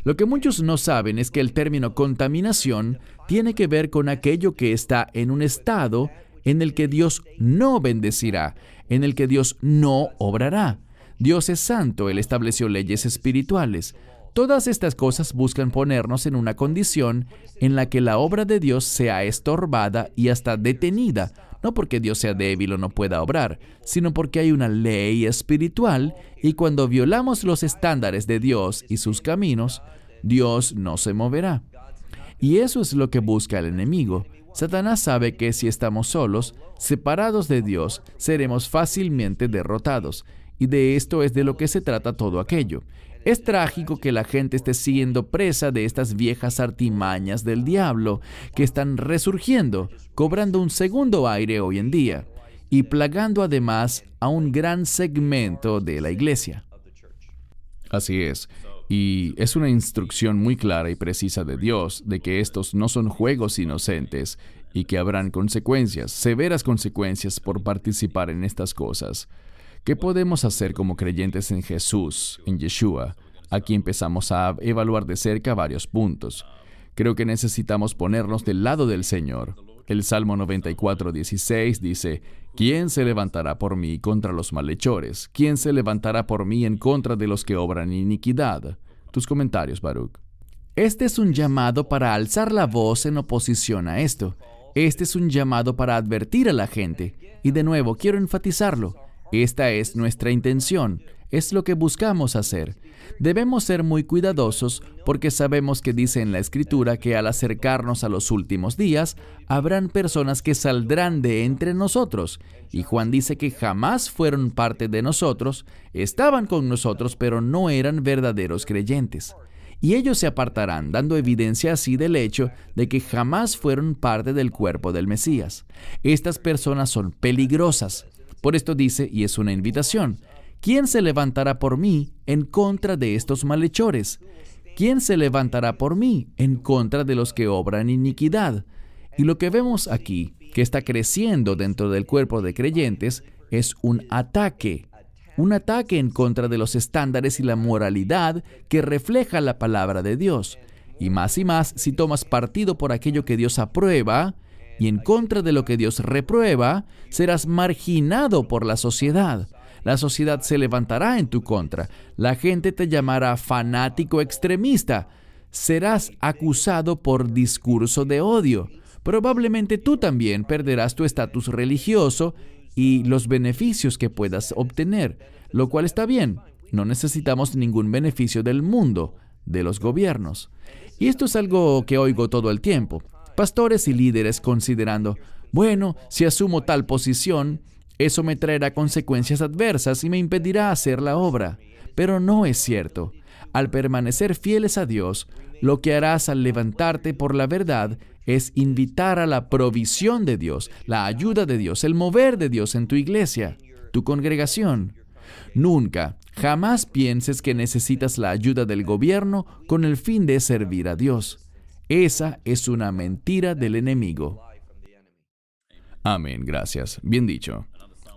Lo que muchos no saben es que el término contaminación tiene que ver con aquello que está en un estado en el que Dios no bendecirá, en el que Dios no obrará. Dios es santo, Él estableció leyes espirituales. Todas estas cosas buscan ponernos en una condición en la que la obra de Dios sea estorbada y hasta detenida, no porque Dios sea débil o no pueda obrar, sino porque hay una ley espiritual y cuando violamos los estándares de Dios y sus caminos, Dios no se moverá. Y eso es lo que busca el enemigo. Satanás sabe que si estamos solos, separados de Dios, seremos fácilmente derrotados. Y de esto es de lo que se trata todo aquello. Es trágico que la gente esté siendo presa de estas viejas artimañas del diablo que están resurgiendo, cobrando un segundo aire hoy en día y plagando además a un gran segmento de la iglesia. Así es. Y es una instrucción muy clara y precisa de Dios de que estos no son juegos inocentes y que habrán consecuencias, severas consecuencias por participar en estas cosas. ¿Qué podemos hacer como creyentes en Jesús, en Yeshua? Aquí empezamos a evaluar de cerca varios puntos. Creo que necesitamos ponernos del lado del Señor. El Salmo 94:16 dice, ¿quién se levantará por mí contra los malhechores? ¿Quién se levantará por mí en contra de los que obran iniquidad? Tus comentarios, Baruch. Este es un llamado para alzar la voz en oposición a esto. Este es un llamado para advertir a la gente. Y de nuevo, quiero enfatizarlo. Esta es nuestra intención, es lo que buscamos hacer. Debemos ser muy cuidadosos porque sabemos que dice en la Escritura que al acercarnos a los últimos días, habrán personas que saldrán de entre nosotros. Y Juan dice que jamás fueron parte de nosotros, estaban con nosotros, pero no eran verdaderos creyentes. Y ellos se apartarán, dando evidencia así del hecho de que jamás fueron parte del cuerpo del Mesías. Estas personas son peligrosas. Por esto dice, y es una invitación, ¿quién se levantará por mí en contra de estos malhechores? ¿Quién se levantará por mí en contra de los que obran iniquidad? Y lo que vemos aquí, que está creciendo dentro del cuerpo de creyentes, es un ataque en contra de los estándares y la moralidad que refleja la palabra de Dios. Y más si tomas partido por aquello que Dios aprueba, y en contra de lo que Dios reprueba, serás marginado por la sociedad. La sociedad se levantará en tu contra. La gente te llamará fanático extremista. Serás acusado por discurso de odio. Probablemente tú también perderás tu estatus religioso y los beneficios que puedas obtener, lo cual está bien. No necesitamos ningún beneficio del mundo, de los gobiernos. Y esto es algo que oigo todo el tiempo. Pastores y líderes considerando, bueno, si asumo tal posición, eso me traerá consecuencias adversas y me impedirá hacer la obra. Pero no es cierto. Al permanecer fieles a Dios, lo que harás al levantarte por la verdad es invitar a la provisión de Dios, la ayuda de Dios, el mover de Dios en tu iglesia, tu congregación. Nunca, jamás pienses que necesitas la ayuda del gobierno con el fin de servir a Dios. Esa es una mentira del enemigo. Amén, gracias. Bien dicho.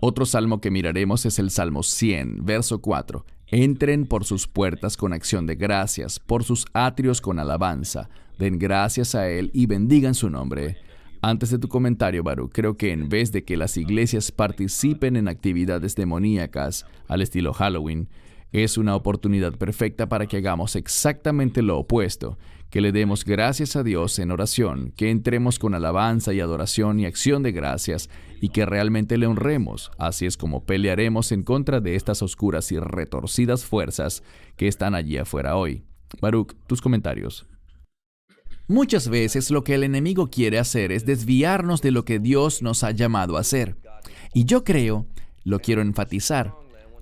Otro salmo que miraremos es el Salmo 100, verso 4. Entren por sus puertas con acción de gracias, por sus atrios con alabanza. Den gracias a Él y bendigan su nombre. Antes de tu comentario, Baruch, creo que en vez de que las iglesias participen en actividades demoníacas al estilo Halloween, es una oportunidad perfecta para que hagamos exactamente lo opuesto, que le demos gracias a Dios en oración, que entremos con alabanza y adoración y acción de gracias, y que realmente le honremos. Así es como pelearemos en contra de estas oscuras y retorcidas fuerzas que están allí afuera hoy. Baruch, tus comentarios. Muchas veces lo que el enemigo quiere hacer es desviarnos de lo que Dios nos ha llamado a hacer. Y yo creo, lo quiero enfatizar,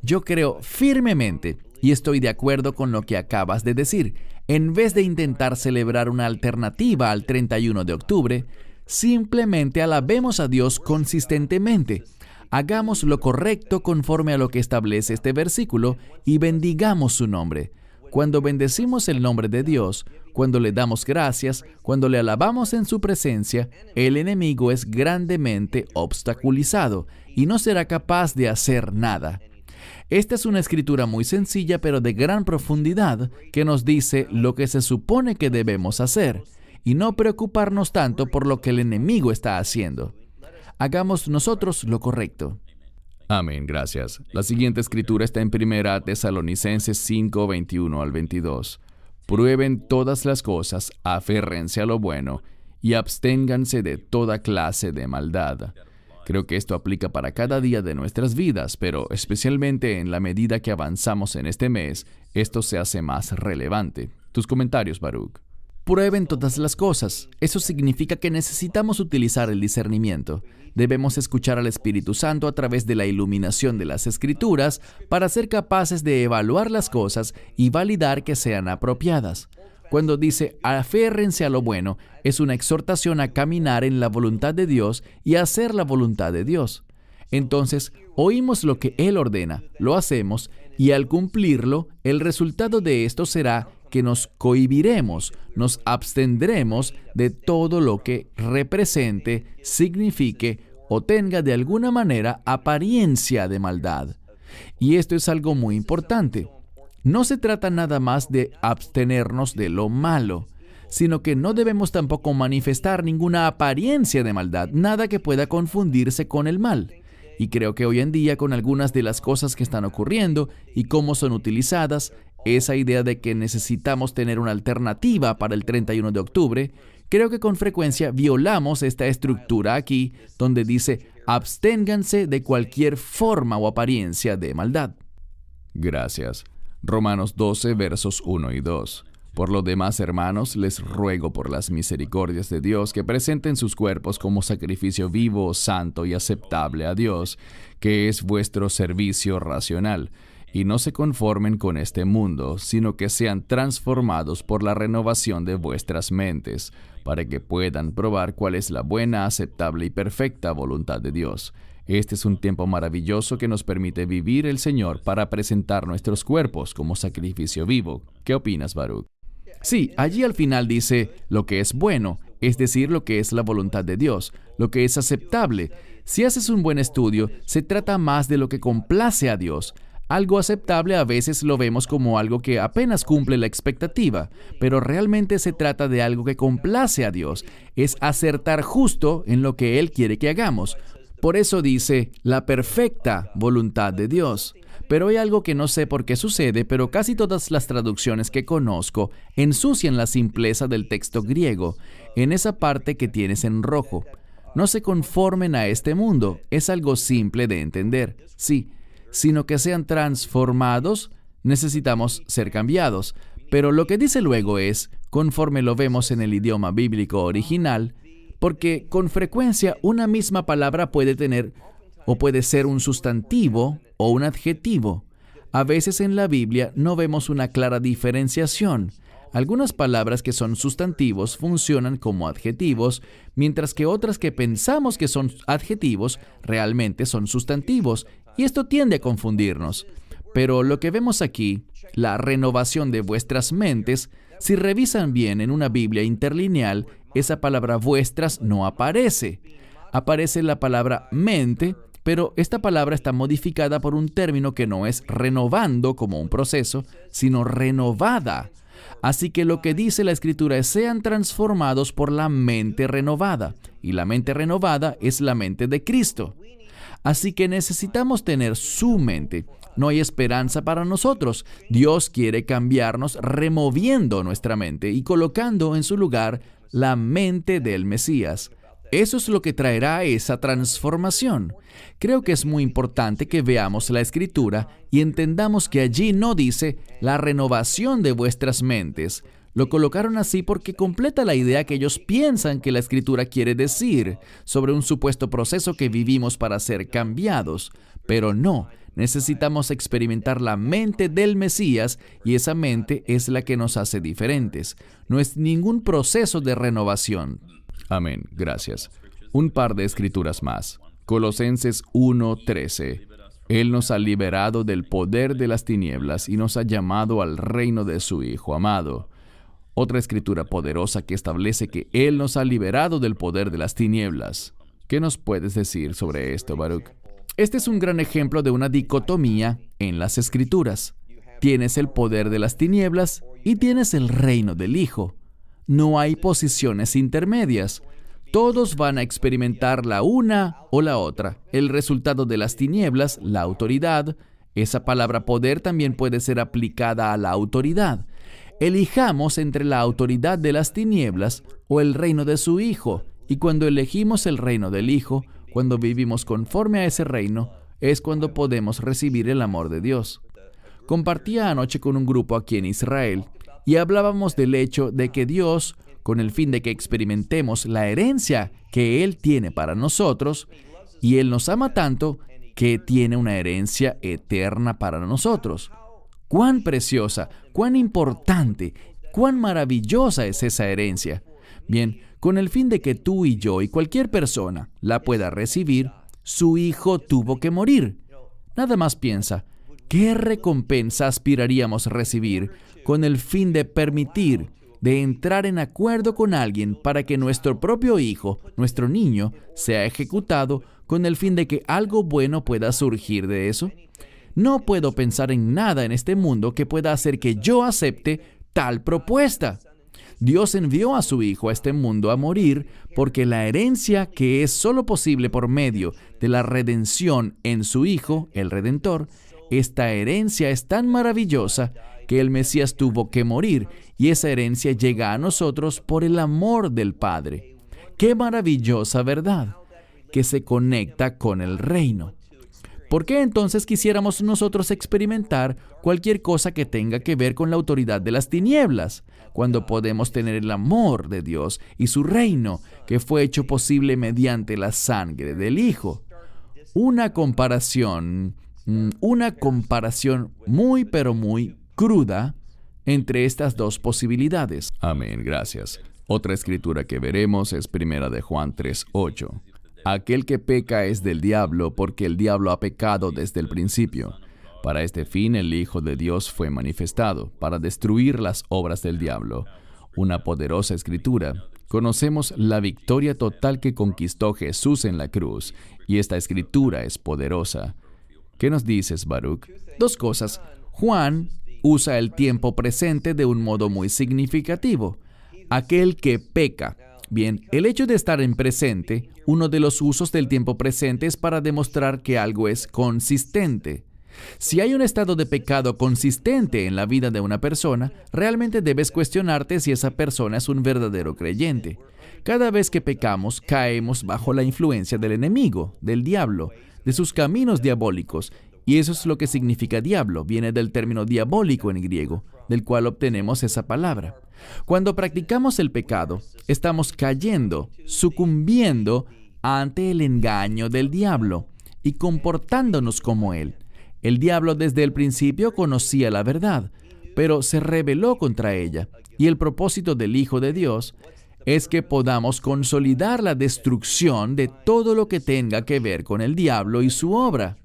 yo creo firmemente, y estoy de acuerdo con lo que acabas de decir, en vez de intentar celebrar una alternativa al 31 de octubre, simplemente alabemos a Dios consistentemente. Hagamos lo correcto conforme a lo que establece este versículo y bendigamos su nombre. Cuando bendecimos el nombre de Dios, cuando le damos gracias, cuando le alabamos en su presencia, el enemigo es grandemente obstaculizado y no será capaz de hacer nada. Esta es una escritura muy sencilla pero de gran profundidad que nos dice lo que se supone que debemos hacer y no preocuparnos tanto por lo que el enemigo está haciendo. Hagamos nosotros lo correcto. Amén, gracias. La siguiente escritura está en 1 Tesalonicenses 5, 21 al 22. Prueben todas las cosas, aférrense a lo bueno y absténganse de toda clase de maldad. Creo que esto aplica para cada día de nuestras vidas, pero especialmente en la medida que avanzamos en este mes, esto se hace más relevante. Tus comentarios, Baruch. Prueben todas las cosas. Eso significa que necesitamos utilizar el discernimiento. Debemos escuchar al Espíritu Santo a través de la iluminación de las Escrituras para ser capaces de evaluar las cosas y validar que sean apropiadas. Cuando dice aférrense a lo bueno, es una exhortación a caminar en la voluntad de Dios y a hacer la voluntad de Dios. Entonces, oímos lo que Él ordena, lo hacemos, y al cumplirlo, el resultado de esto será que nos cohibiremos, nos abstendremos de todo lo que represente, signifique o tenga de alguna manera apariencia de maldad. Y esto es algo muy importante. No se trata nada más de abstenernos de lo malo, sino que no debemos tampoco manifestar ninguna apariencia de maldad, nada que pueda confundirse con el mal. Y creo que hoy en día, con algunas de las cosas que están ocurriendo y cómo son utilizadas, esa idea de que necesitamos tener una alternativa para el 31 de octubre, creo que con frecuencia violamos esta estructura aquí, donde dice, absténganse de cualquier forma o apariencia de maldad. Gracias. Romanos 12, versos 1 y 2. Por lo demás, hermanos, les ruego por las misericordias de Dios que presenten sus cuerpos como sacrificio vivo, santo y aceptable a Dios, que es vuestro servicio racional. Y no se conformen con este mundo, sino que sean transformados por la renovación de vuestras mentes, para que puedan probar cuál es la buena, aceptable y perfecta voluntad de Dios. Este es un tiempo maravilloso que nos permite vivir el Señor para presentar nuestros cuerpos como sacrificio vivo. ¿Qué opinas, Baruch? Sí, allí al final dice lo que es bueno, es decir, lo que es la voluntad de Dios, lo que es aceptable. Si haces un buen estudio, se trata más de lo que complace a Dios. Algo aceptable a veces lo vemos como algo que apenas cumple la expectativa, pero realmente se trata de algo que complace a Dios. Es acertar justo en lo que Él quiere que hagamos. Por eso dice, la perfecta voluntad de Dios. Pero hay algo que no sé por qué sucede, pero casi todas las traducciones que conozco ensucian la simpleza del texto griego, en esa parte que tienes en rojo. No se conformen a este mundo, es algo simple de entender, sí, sino que sean transformados, necesitamos ser cambiados. Pero lo que dice luego es, conforme lo vemos en el idioma bíblico original, porque con frecuencia una misma palabra puede tener o puede ser un sustantivo o un adjetivo. A veces en la Biblia no vemos una clara diferenciación. Algunas palabras que son sustantivos funcionan como adjetivos, mientras que otras que pensamos que son adjetivos realmente son sustantivos, y esto tiende a confundirnos. Pero lo que vemos aquí, la renovación de vuestras mentes, si revisan bien en una Biblia interlineal, esa palabra vuestras no aparece. Aparece la palabra mente, pero esta palabra está modificada por un término que no es renovando como un proceso, sino renovada. Así que lo que dice la Escritura es sean transformados por la mente renovada. Y la mente renovada es la mente de Cristo. Así que necesitamos tener su mente. No hay esperanza para nosotros. Dios quiere cambiarnos removiendo nuestra mente y colocando en su lugar la mente del Mesías. Eso es lo que traerá esa transformación. Creo que es muy importante que veamos la Escritura y entendamos que allí no dice la renovación de vuestras mentes. Lo colocaron así porque completa la idea que ellos piensan que la Escritura quiere decir sobre un supuesto proceso que vivimos para ser cambiados. Pero no, necesitamos experimentar la mente del Mesías y esa mente es la que nos hace diferentes. No es ningún proceso de renovación. Amén, gracias. Un par de escrituras más. Colosenses 1:13. Él nos ha liberado del poder de las tinieblas y nos ha llamado al reino de su Hijo amado. Otra escritura poderosa que establece que Él nos ha liberado del poder de las tinieblas. ¿Qué nos puedes decir sobre esto, Baruch? Este es un gran ejemplo de una dicotomía en las Escrituras. Tienes el poder de las tinieblas y tienes el reino del Hijo. No hay posiciones intermedias. Todos van a experimentar la una o la otra. El resultado de las tinieblas, la autoridad. Esa palabra poder también puede ser aplicada a la autoridad. Elijamos entre la autoridad de las tinieblas o el reino de su Hijo. Y cuando elegimos el reino del Hijo, cuando vivimos conforme a ese reino, es cuando podemos recibir el amor de Dios. Compartía anoche con un grupo aquí en Israel y hablábamos del hecho de que Dios, con el fin de que experimentemos la herencia que Él tiene para nosotros, y Él nos ama tanto que tiene una herencia eterna para nosotros. ¡Cuán preciosa, cuán importante, cuán maravillosa es esa herencia! Bien, con el fin de que tú y yo y cualquier persona la pueda recibir, su Hijo tuvo que morir. Nada más piensa, ¿qué recompensa aspiraríamos a recibir con el fin de permitir, de entrar en acuerdo con alguien para que nuestro propio hijo, nuestro niño, sea ejecutado con el fin de que algo bueno pueda surgir de eso? No puedo pensar en nada en este mundo que pueda hacer que yo acepte tal propuesta. Dios envió a su Hijo a este mundo a morir porque la herencia que es solo posible por medio de la redención en su Hijo, el Redentor, esta herencia es tan maravillosa que el Mesías tuvo que morir y esa herencia llega a nosotros por el amor del Padre. ¡Qué maravillosa verdad! Que se conecta con el reino. ¿Por qué entonces quisiéramos nosotros experimentar cualquier cosa que tenga que ver con la autoridad de las tinieblas, cuando podemos tener el amor de Dios y su reino, que fue hecho posible mediante la sangre del Hijo? Una comparación muy pero muy cruda entre estas dos posibilidades. Amén, gracias. Otra escritura que veremos es 1 de Juan 3:8. Aquel que peca es del diablo, porque el diablo ha pecado desde el principio. Para este fin el Hijo de Dios fue manifestado, para destruir las obras del diablo. Una poderosa escritura. Conocemos la victoria total que conquistó Jesús en la cruz, y esta escritura es poderosa. ¿Qué nos dices, Baruch? Dos cosas. Juan usa el tiempo presente de un modo muy significativo. Aquel que peca. Bien, el hecho de estar en presente, uno de los usos del tiempo presente es para demostrar que algo es consistente. Si hay un estado de pecado consistente en la vida de una persona, realmente debes cuestionarte si esa persona es un verdadero creyente. Cada vez que pecamos, caemos bajo la influencia del enemigo, del diablo, de sus caminos diabólicos. Y eso es lo que significa diablo. Viene del término diabólico en griego, del cual obtenemos esa palabra. Cuando practicamos el pecado, estamos cayendo, sucumbiendo ante el engaño del diablo y comportándonos como él. El diablo desde el principio conocía la verdad, pero se rebeló contra ella Y el propósito del Hijo de Dios es que podamos consolidar la destrucción de todo lo que tenga que ver con el diablo y su obra.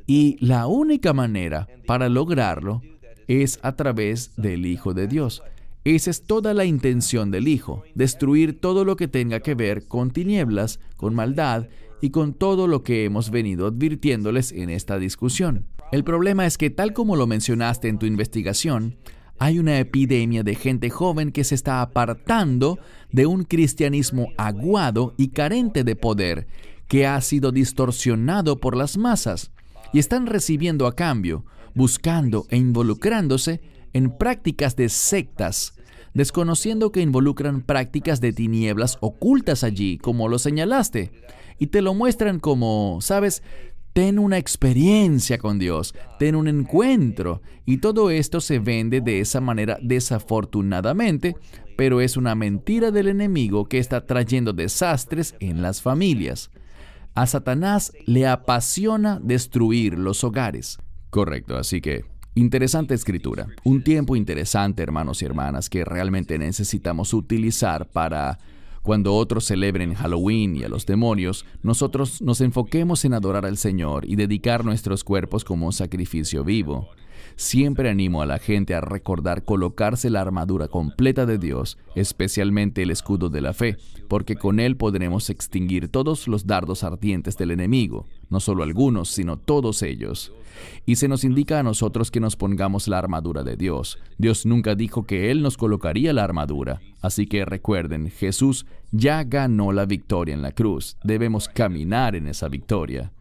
Y la única manera para lograrlo es a través del Hijo de Dios. Esa es toda la intención del Hijo, destruir todo lo que tenga que ver con tinieblas, con maldad y con todo lo que hemos venido advirtiéndoles en esta discusión. El problema es que, tal como lo mencionaste en tu investigación, hay una epidemia de gente joven que se está apartando de un cristianismo aguado y carente de poder, que ha sido distorsionado por las masas, y están recibiendo a cambio, buscando e involucrándose en prácticas de sectas, desconociendo que involucran prácticas de tinieblas ocultas allí, como lo señalaste, y te lo muestran como, ¿sabes?, ten una experiencia con Dios, ten un encuentro, y todo esto se vende de esa manera desafortunadamente, pero es una mentira del enemigo que está trayendo desastres en las familias. A Satanás le apasiona destruir los hogares. Correcto, así que interesante escritura. Un tiempo interesante, hermanos y hermanas, que realmente necesitamos utilizar para cuando otros celebren Halloween y a los demonios, nosotros nos enfoquemos en adorar al Señor y dedicar nuestros cuerpos como un sacrificio vivo. Siempre animo a la gente a recordar colocarse la armadura completa de Dios, especialmente el escudo de la fe, porque con él podremos extinguir todos los dardos ardientes del enemigo, no solo algunos, sino todos ellos. Y se nos indica a nosotros que nos pongamos la armadura de Dios. Dios nunca dijo que Él nos colocaría la armadura. Así que recuerden, Jesús ya ganó la victoria en la cruz. Debemos caminar en esa victoria.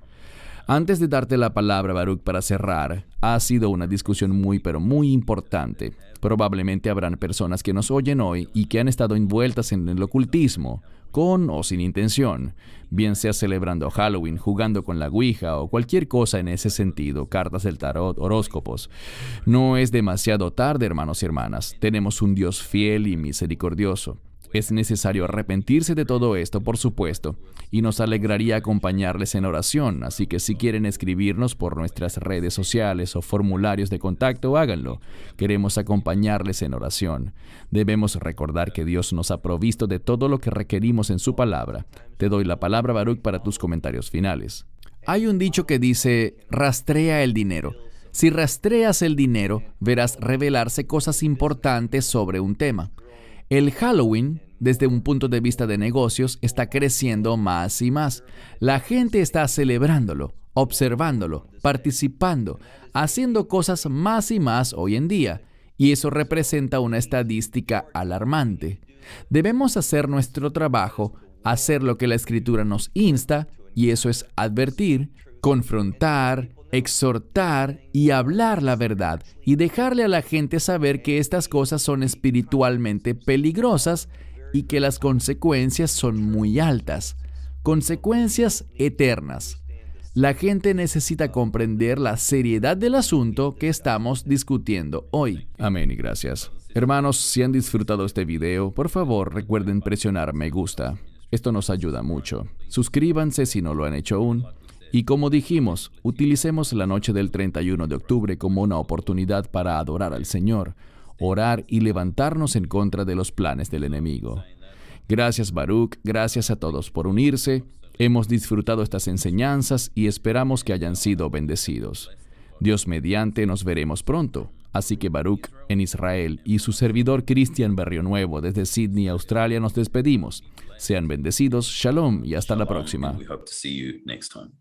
Antes de darte la palabra, Baruch, para cerrar, ha sido una discusión pero muy importante. Probablemente habrán personas que nos oyen hoy y que han estado envueltas en el ocultismo, con o sin intención, bien sea celebrando Halloween, jugando con la Ouija o cualquier cosa en ese sentido, cartas del tarot, horóscopos. No es demasiado tarde, hermanos y hermanas. Tenemos un Dios fiel y misericordioso. Es necesario arrepentirse de todo esto, por supuesto, y nos alegraría acompañarles en oración, así que si quieren escribirnos por nuestras redes sociales o formularios de contacto, háganlo. Queremos acompañarles en oración. Debemos recordar que Dios nos ha provisto de todo lo que requerimos en su palabra. Te doy la palabra, Baruch, para tus comentarios finales. Hay un dicho que dice, rastrea el dinero. Si rastreas el dinero, verás revelarse cosas importantes sobre un tema. El Halloween, desde un punto de vista de negocios, está creciendo más y más. La gente está celebrándolo, observándolo, participando, haciendo cosas más y más hoy en día. Y eso representa una estadística alarmante. Debemos hacer nuestro trabajo, hacer lo que la Escritura nos insta, y eso es advertir, confrontar, exhortar y hablar la verdad y dejarle a la gente saber que estas cosas son espiritualmente peligrosas y que las consecuencias son muy altas, consecuencias eternas. La gente necesita comprender la seriedad del asunto que estamos discutiendo hoy. Amén y gracias. Hermanos, si han disfrutado este video, por favor recuerden presionar me gusta. Esto nos ayuda mucho. Suscríbanse si no lo han hecho aún. Y como dijimos, utilicemos la noche del 31 de octubre como una oportunidad para adorar al Señor, orar y levantarnos en contra de los planes del enemigo. Gracias, Baruch, gracias a todos por unirse. Hemos disfrutado estas enseñanzas y esperamos que hayan sido bendecidos. Dios mediante, nos veremos pronto. Así que Baruch en Israel y su servidor Cristian Berrionuevo desde Sydney, Australia, nos despedimos. Sean bendecidos, shalom y hasta la próxima. We hope to see you next time.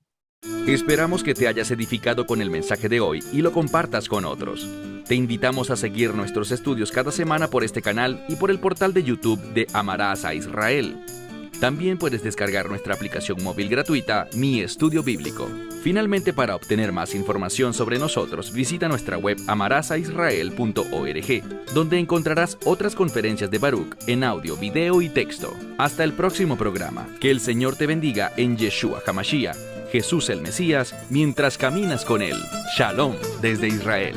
Esperamos que te hayas edificado con el mensaje de hoy y lo compartas con otros. Te invitamos a seguir nuestros estudios cada semana por este canal y por el portal de YouTube de Amarás a Israel. También puedes descargar nuestra aplicación móvil gratuita, Mi Estudio Bíblico. Finalmente, para obtener más información sobre nosotros, visita nuestra web amarasaisrael.org, donde encontrarás otras conferencias de Baruch en audio, video y texto. Hasta el próximo programa. Que el Señor te bendiga en Yeshua HaMashiach, Jesús el Mesías, mientras caminas con Él. Shalom desde Israel.